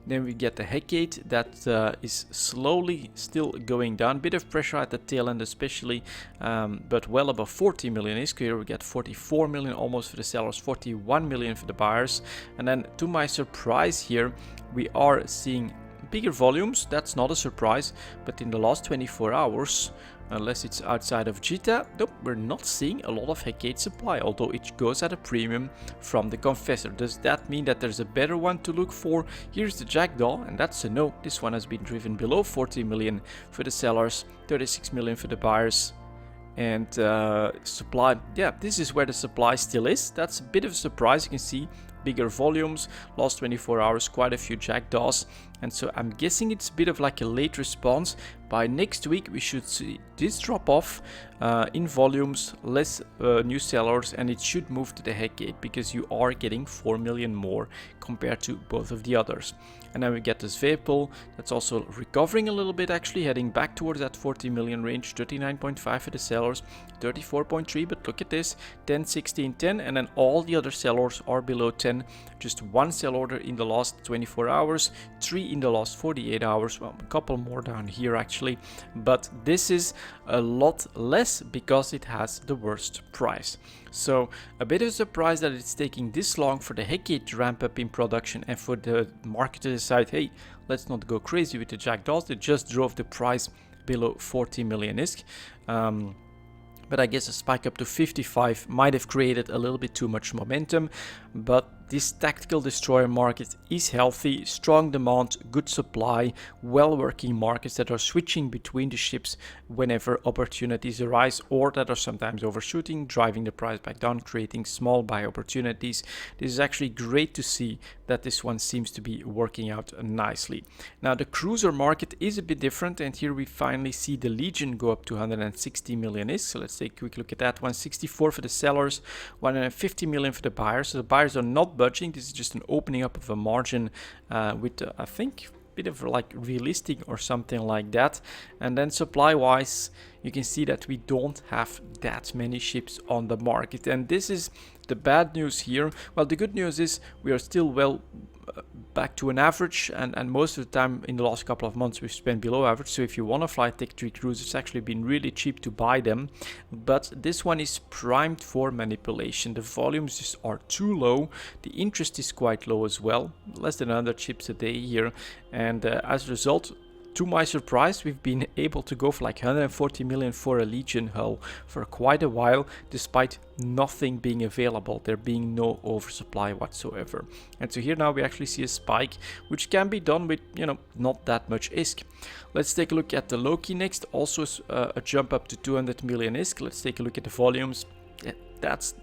A: Then we get the Hecate that is slowly still going down, bit of pressure at the tail end especially, but well above 40 million ISK. Here we get 44 million almost for the sellers, 41 million for the buyers. And then to my surprise here, we are seeing bigger volumes. That's not a surprise, but in the last 24 hours, unless it's outside of Jita, nope, we're not seeing a lot of Hecate supply, although it goes at a premium from the Confessor. Does that mean that there's a better one to look for? Here's the Jackdaw, and that's a no. This one has been driven below 40 million for the sellers, 36 million for the buyers. And supply, yeah, this is where the supply still is. That's a bit of a surprise. You can see bigger volumes, last 24 hours, quite a few Jackdaws. And so I'm guessing it's a bit of like a late response. By next week, we should see this drop off in volumes, less new sellers, and it should move to the Hecate because you are getting 4 million more compared to both of the others. And then we get this Vapul that's also recovering a little bit, actually heading back towards that 40 million range, 39.5 for the sellers, 34.3, but look at this, 10, 16, 10, and then all the other sellers are below 10, just 1 sell order in the last 24 hours, 3 in the last 48 hours, well, a couple more down here actually, but this is a lot less because it has the worst price. So a bit of a surprise that it's taking this long for the Hecate to ramp up in production and for the market to decide, hey, let's not go crazy with the Jackdaws. They just drove the price below 40 million ISK. But I guess a spike up to 55 might have created a little bit too much momentum, but this tactical destroyer market is healthy, strong demand, good supply, well-working markets that are switching between the ships whenever opportunities arise, or that are sometimes overshooting, driving the price back down, creating small buy opportunities. This is actually great to see that this one seems to be working out nicely. Now the cruiser market is a bit different, and here we finally see the Legion go up to 160 million ISK. So let's take a quick look at that. 164 for the sellers, 150 million for the buyers. So the buyers are not budging. This is just an opening up of a margin with I think bit of like realistic or something like that. And then supply wise, you can see that we don't have that many ships on the market, and this is the bad news here. Well, the good news is we are still well back to an average, and most of the time in the last couple of months we've spent below average. So if you want to fly Tech 3 cruise, it's actually been really cheap to buy them, but this one is primed for manipulation. The volumes just are too low, the interest is quite low as well, less than 100 ships a day here, and as a result, to my surprise, we've been able to go for like 140 million for a Legion hull for quite a while, despite nothing being available, there being no oversupply whatsoever. And so here now we actually see a spike, which can be done with, you know, not that much ISK. Let's take a look at the Loki next, also a jump up to 200 million ISK. Let's take a look at the volumes.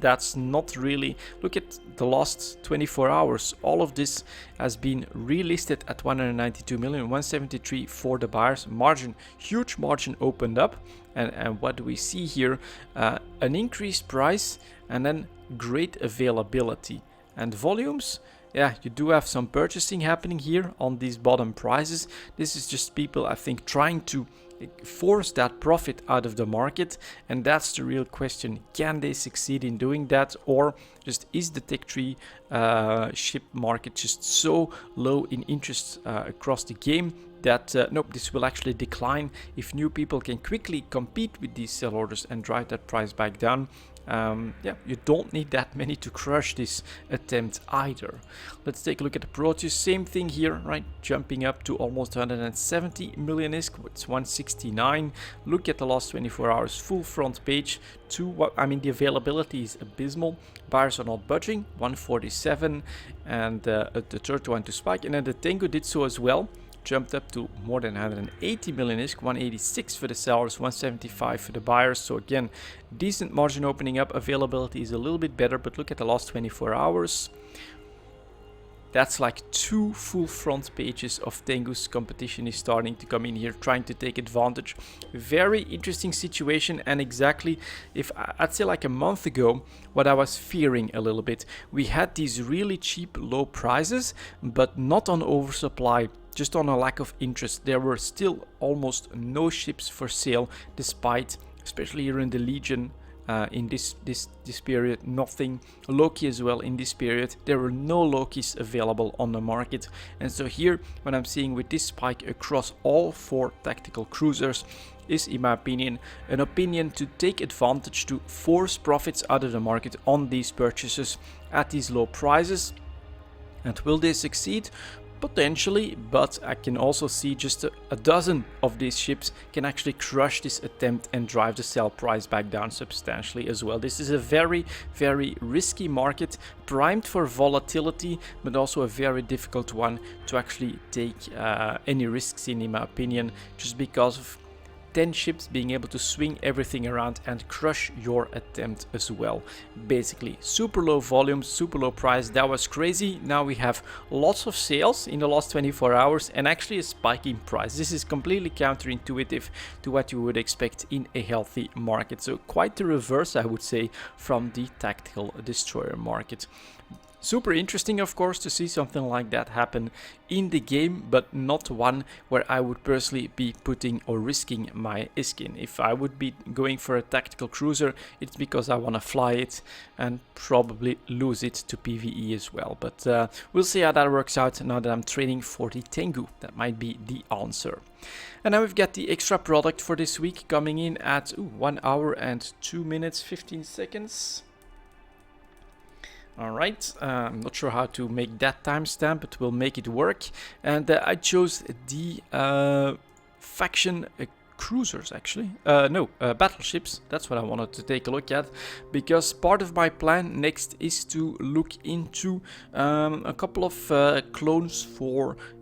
A: That's not really, look at the last 24 hours, all of this has been relisted at 192 million, 173 for the buyers. Margin, huge margin opened up, and what do we see here? An increased price and then great availability. And volumes, yeah, you do have some purchasing happening here on these bottom prices. This is just people, I think, trying to force that profit out of the market, and that's the real question. Can they succeed in doing that, or just is the Tech 3 ship market just so low in interest across the game that nope, this will actually decline if new people can quickly compete with these sell orders and drive that price back down. Yeah, you don't need that many to crush this attempt either. Let's take a look at the Proteus. Same thing here, right? Jumping up to almost 170 million ISK. It's 169. Look at the last 24 hours, full front page. I mean, the availability is abysmal. Buyers are not budging. 147, and the third one to spike, and then the Tengu did so as well. Jumped up to more than 180 million ISK, 186 for the sellers, 175 for the buyers. So again, decent margin opening up. Availability is a little bit better, but look at the last 24 hours. That's like 2 full front pages of Tengu's. Competition is starting to come in here, trying to take advantage. Very interesting situation, and exactly, if I'd say like a month ago, what I was fearing a little bit. We had these really cheap low prices, but not on oversupply, just on a lack of interest. There were still almost no ships for sale, despite, especially here in the Legion, in this period, nothing. Loki as well in this period, there were no Lokis available on the market. And so here, what I'm seeing with this spike across all 4 tactical cruisers is, in my opinion, an opinion to take advantage, to force profits out of the market on these purchases at these low prices. And will they succeed? Potentially, but I can also see just a dozen of these ships can actually crush this attempt and drive the sell price back down substantially as well. This is a very, very risky market, primed for volatility, but also a very difficult one to actually take any risks in my opinion, just because of 10 ships being able to swing everything around and crush your attempt as well. Basically, super low volume, super low price. That was crazy. Now we have lots of sales in the last 24 hours and actually a spike in price. This is completely counterintuitive to what you would expect in a healthy market. So quite the reverse, I would say, from the tactical destroyer market. Super interesting, of course, to see something like that happen in the game, but not one where I would personally be putting or risking my ISK in. If I would be going for a tactical cruiser, it's because I want to fly it and probably lose it to PvE as well. But we'll see how that works out now that I'm training for the Tengu. That might be the answer. And now we've got the extra product for this week coming in at 1 hour and 2 minutes 15 seconds. Alright, I'm not sure how to make that timestamp, but we'll make it work. And I chose the faction cruisers actually. No, battleships. That's what I wanted to take a look at, because part of my plan next is to look into a couple of clones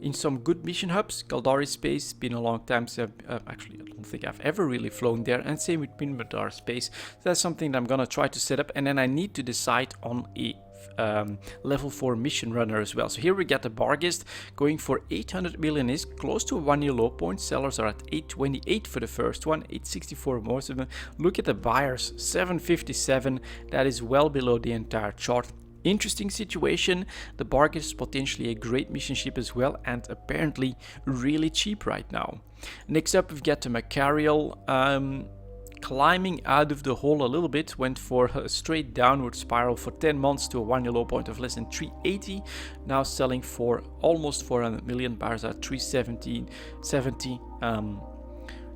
A: in some good mission hubs. Caldari Space, been a long time since actually I don't think I've ever really flown there, and same with Minmatar Space. So that's something that I'm gonna try to set up, and then I need to decide on a level 4 mission runner as well. So here we get the Barghest going for 800 million, is close to a 1-year low point. Sellers are at 828 for the first one, 864 most of them. Look at the buyers, 757. That is well below the entire chart. Interesting situation. The Barghest is potentially a great mission ship as well, and apparently really cheap right now. Next up we've got the Macarial. Climbing out of the hole a little bit, went for a straight downward spiral for 10 months to a 1-year low point of less than 380. Now selling for almost 400 million, buyers at 370.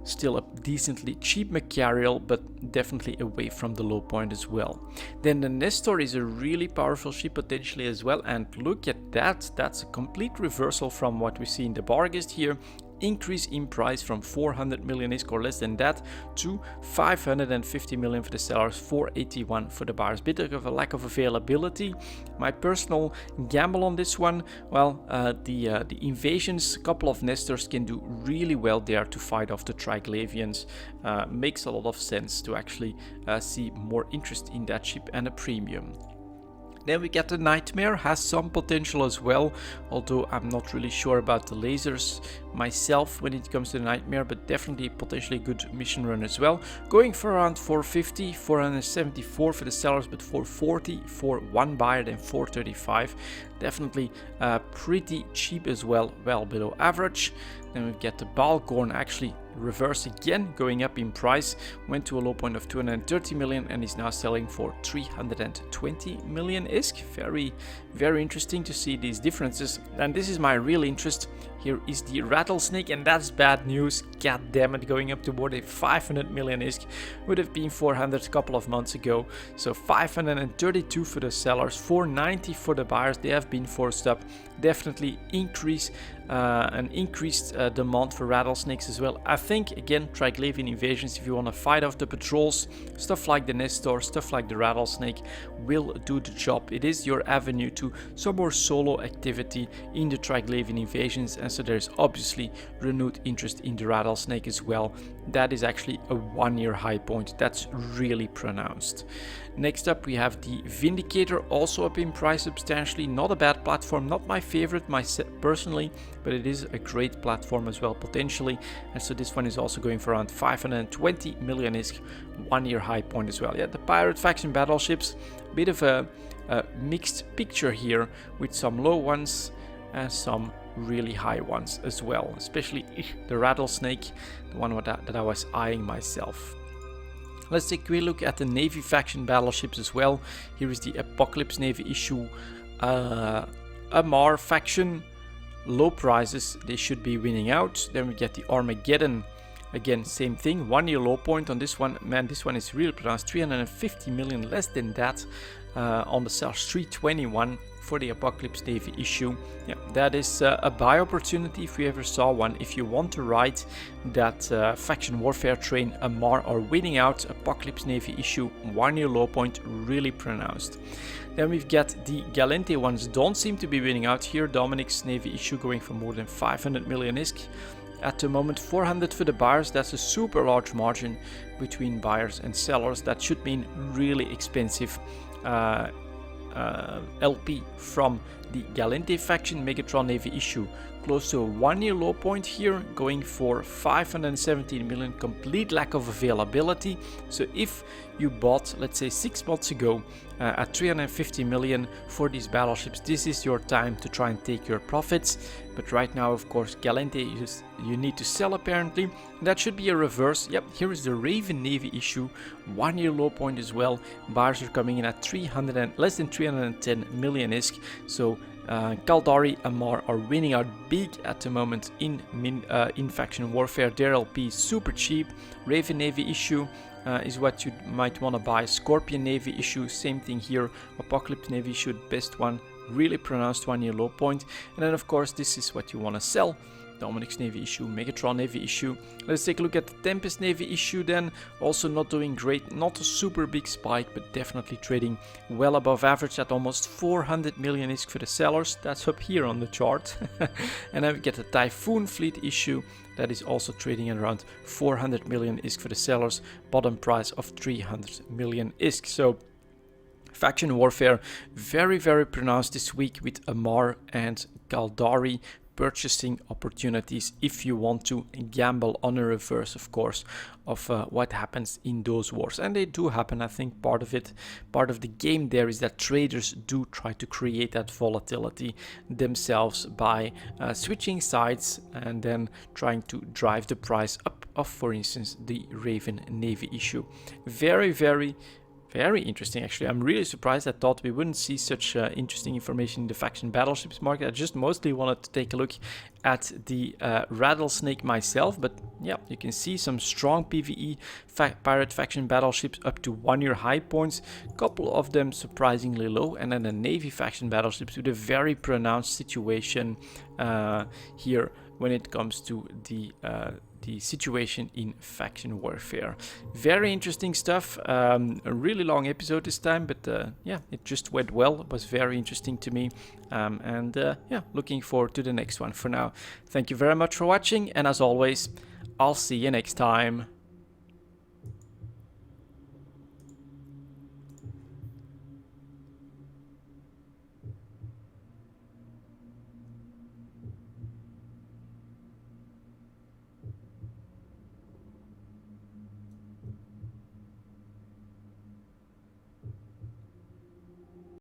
A: Still a decently cheap Macarial, but definitely away from the low point as well. Then the Nestor is a really powerful ship potentially as well, and look at that. That's a complete reversal from what we see in the Barghest here. Increase in price from 400 million ISK or less than that to 550 million for the sellers, 481 for the buyers. Bit of a lack of availability. My personal gamble on this one, well, the invasions, a couple of Nestors can do really well there to fight off the Triglavians. Makes a lot of sense to actually see more interest in that ship and a premium. Then we get the Nightmare, has some potential as well, although I'm not really sure about the lasers myself when it comes to the Nightmare, but definitely potentially a good mission run as well. Going for around 450, 474 for the sellers, but 440 for one buyer, then 435. Definitely pretty cheap as well, well below average. Then we get the Balgorn actually reverse again, going up in price, went to a low point of 230 million and is now selling for 320 million ISK. Very interesting to see these differences. And this is my real interest. Here is the Rattlesnake, and that's bad news. God damn it, going up to more than 500 million ISK. Would have been 400 a couple of months ago. So 532 for the sellers, 490 for the buyers. They have been forced up. Definitely increased demand for Rattlesnakes as well. I think again, Triglavian invasions, if you want to fight off the patrols, stuff like the Nestor, stuff like the Rattlesnake will do the job. It is your avenue to some more solo activity in the Triglavian invasions, and so there's obviously renewed interest in the Rattlesnake as well. That is actually a 1-year high point. That's really pronounced. Next up we have the Vindicator, also up in price substantially. Not a bad platform, not my favorite personally, but it is a great platform as well potentially. And so this one is also going for around 520 million ISK, 1-year high point as well. Yeah, the pirate faction battleships, a bit of a mixed picture here, with some low ones and some really high ones as well, especially the Rattlesnake, the one that I was eyeing myself. Let's take a quick look at the Navy faction battleships as well. Here is the Apocalypse Navy issue Amar faction. Low prices, they should be winning out. Then we get the Armageddon. Again, same thing, 1-year low point on this one. Man, this one is really pronounced. 350 million, less than that on the sellers, 321 for the Apocalypse Navy issue. Yeah, that is a buy opportunity if you ever saw one. If you want to ride that faction warfare train, Amar are winning out. Apocalypse Navy issue, 1-year low point, really pronounced. Then we've got the Galente ones, don't seem to be winning out here. Dominic's Navy issue going for more than 500 million ISK. At the moment 400 for the buyers. That's a super large margin between buyers and sellers. That should mean really expensive LP from the Galente faction. Megatron Navy issue close to a 1-year low point here, going for 517 million. Complete lack of availability. So if you bought, let's say 6 months ago at 350 million for these battleships, this is your time to try and take your profits. But right now, of course, Galente you need to sell apparently. That should be a reverse. Yep, here is the Raven Navy issue, 1-year low point as well. Buyers are coming in at less than 310 million ISK. So Caldari Amar are winning out big at the moment in faction warfare. Their LP is super cheap. Raven Navy issue is what you might want to buy. Scorpion Navy issue, same thing here. Apocalypse Navy issue, best one, really pronounced 1-year low point. And then of course this is what you want to sell. Dominic's Navy issue, Megatron Navy issue. Let's take a look at the Tempest Navy issue then. Also not doing great, not a super big spike, but definitely trading well above average at almost 400 million ISK for the sellers. That's up here on the chart. And then we get the Typhoon Fleet issue that is also trading at around 400 million ISK for the sellers, bottom price of 300 million ISK. So faction warfare very, very pronounced this week with Amar and Galdari purchasing opportunities if you want to gamble on a reverse, of course, of what happens in those wars. And they do happen. I think part of the game there is that traders do try to create that volatility themselves by switching sides and then trying to drive the price up of, for instance, the Raven Navy issue. Very, very interesting, actually. I'm really surprised. I thought we wouldn't see such interesting information in the faction battleships market. I just mostly wanted to take a look at the Rattlesnake myself, but yeah, you can see some strong PvE pirate faction battleships up to 1-year high points, a couple of them surprisingly low, and then the Navy faction battleships with a very pronounced situation here when it comes to the situation in faction warfare. Very interesting stuff. A really long episode this time, but yeah, it just went well. It was very interesting to me. And yeah, looking forward to the next one. For now, thank you very much for watching, and as always, I'll see you next time.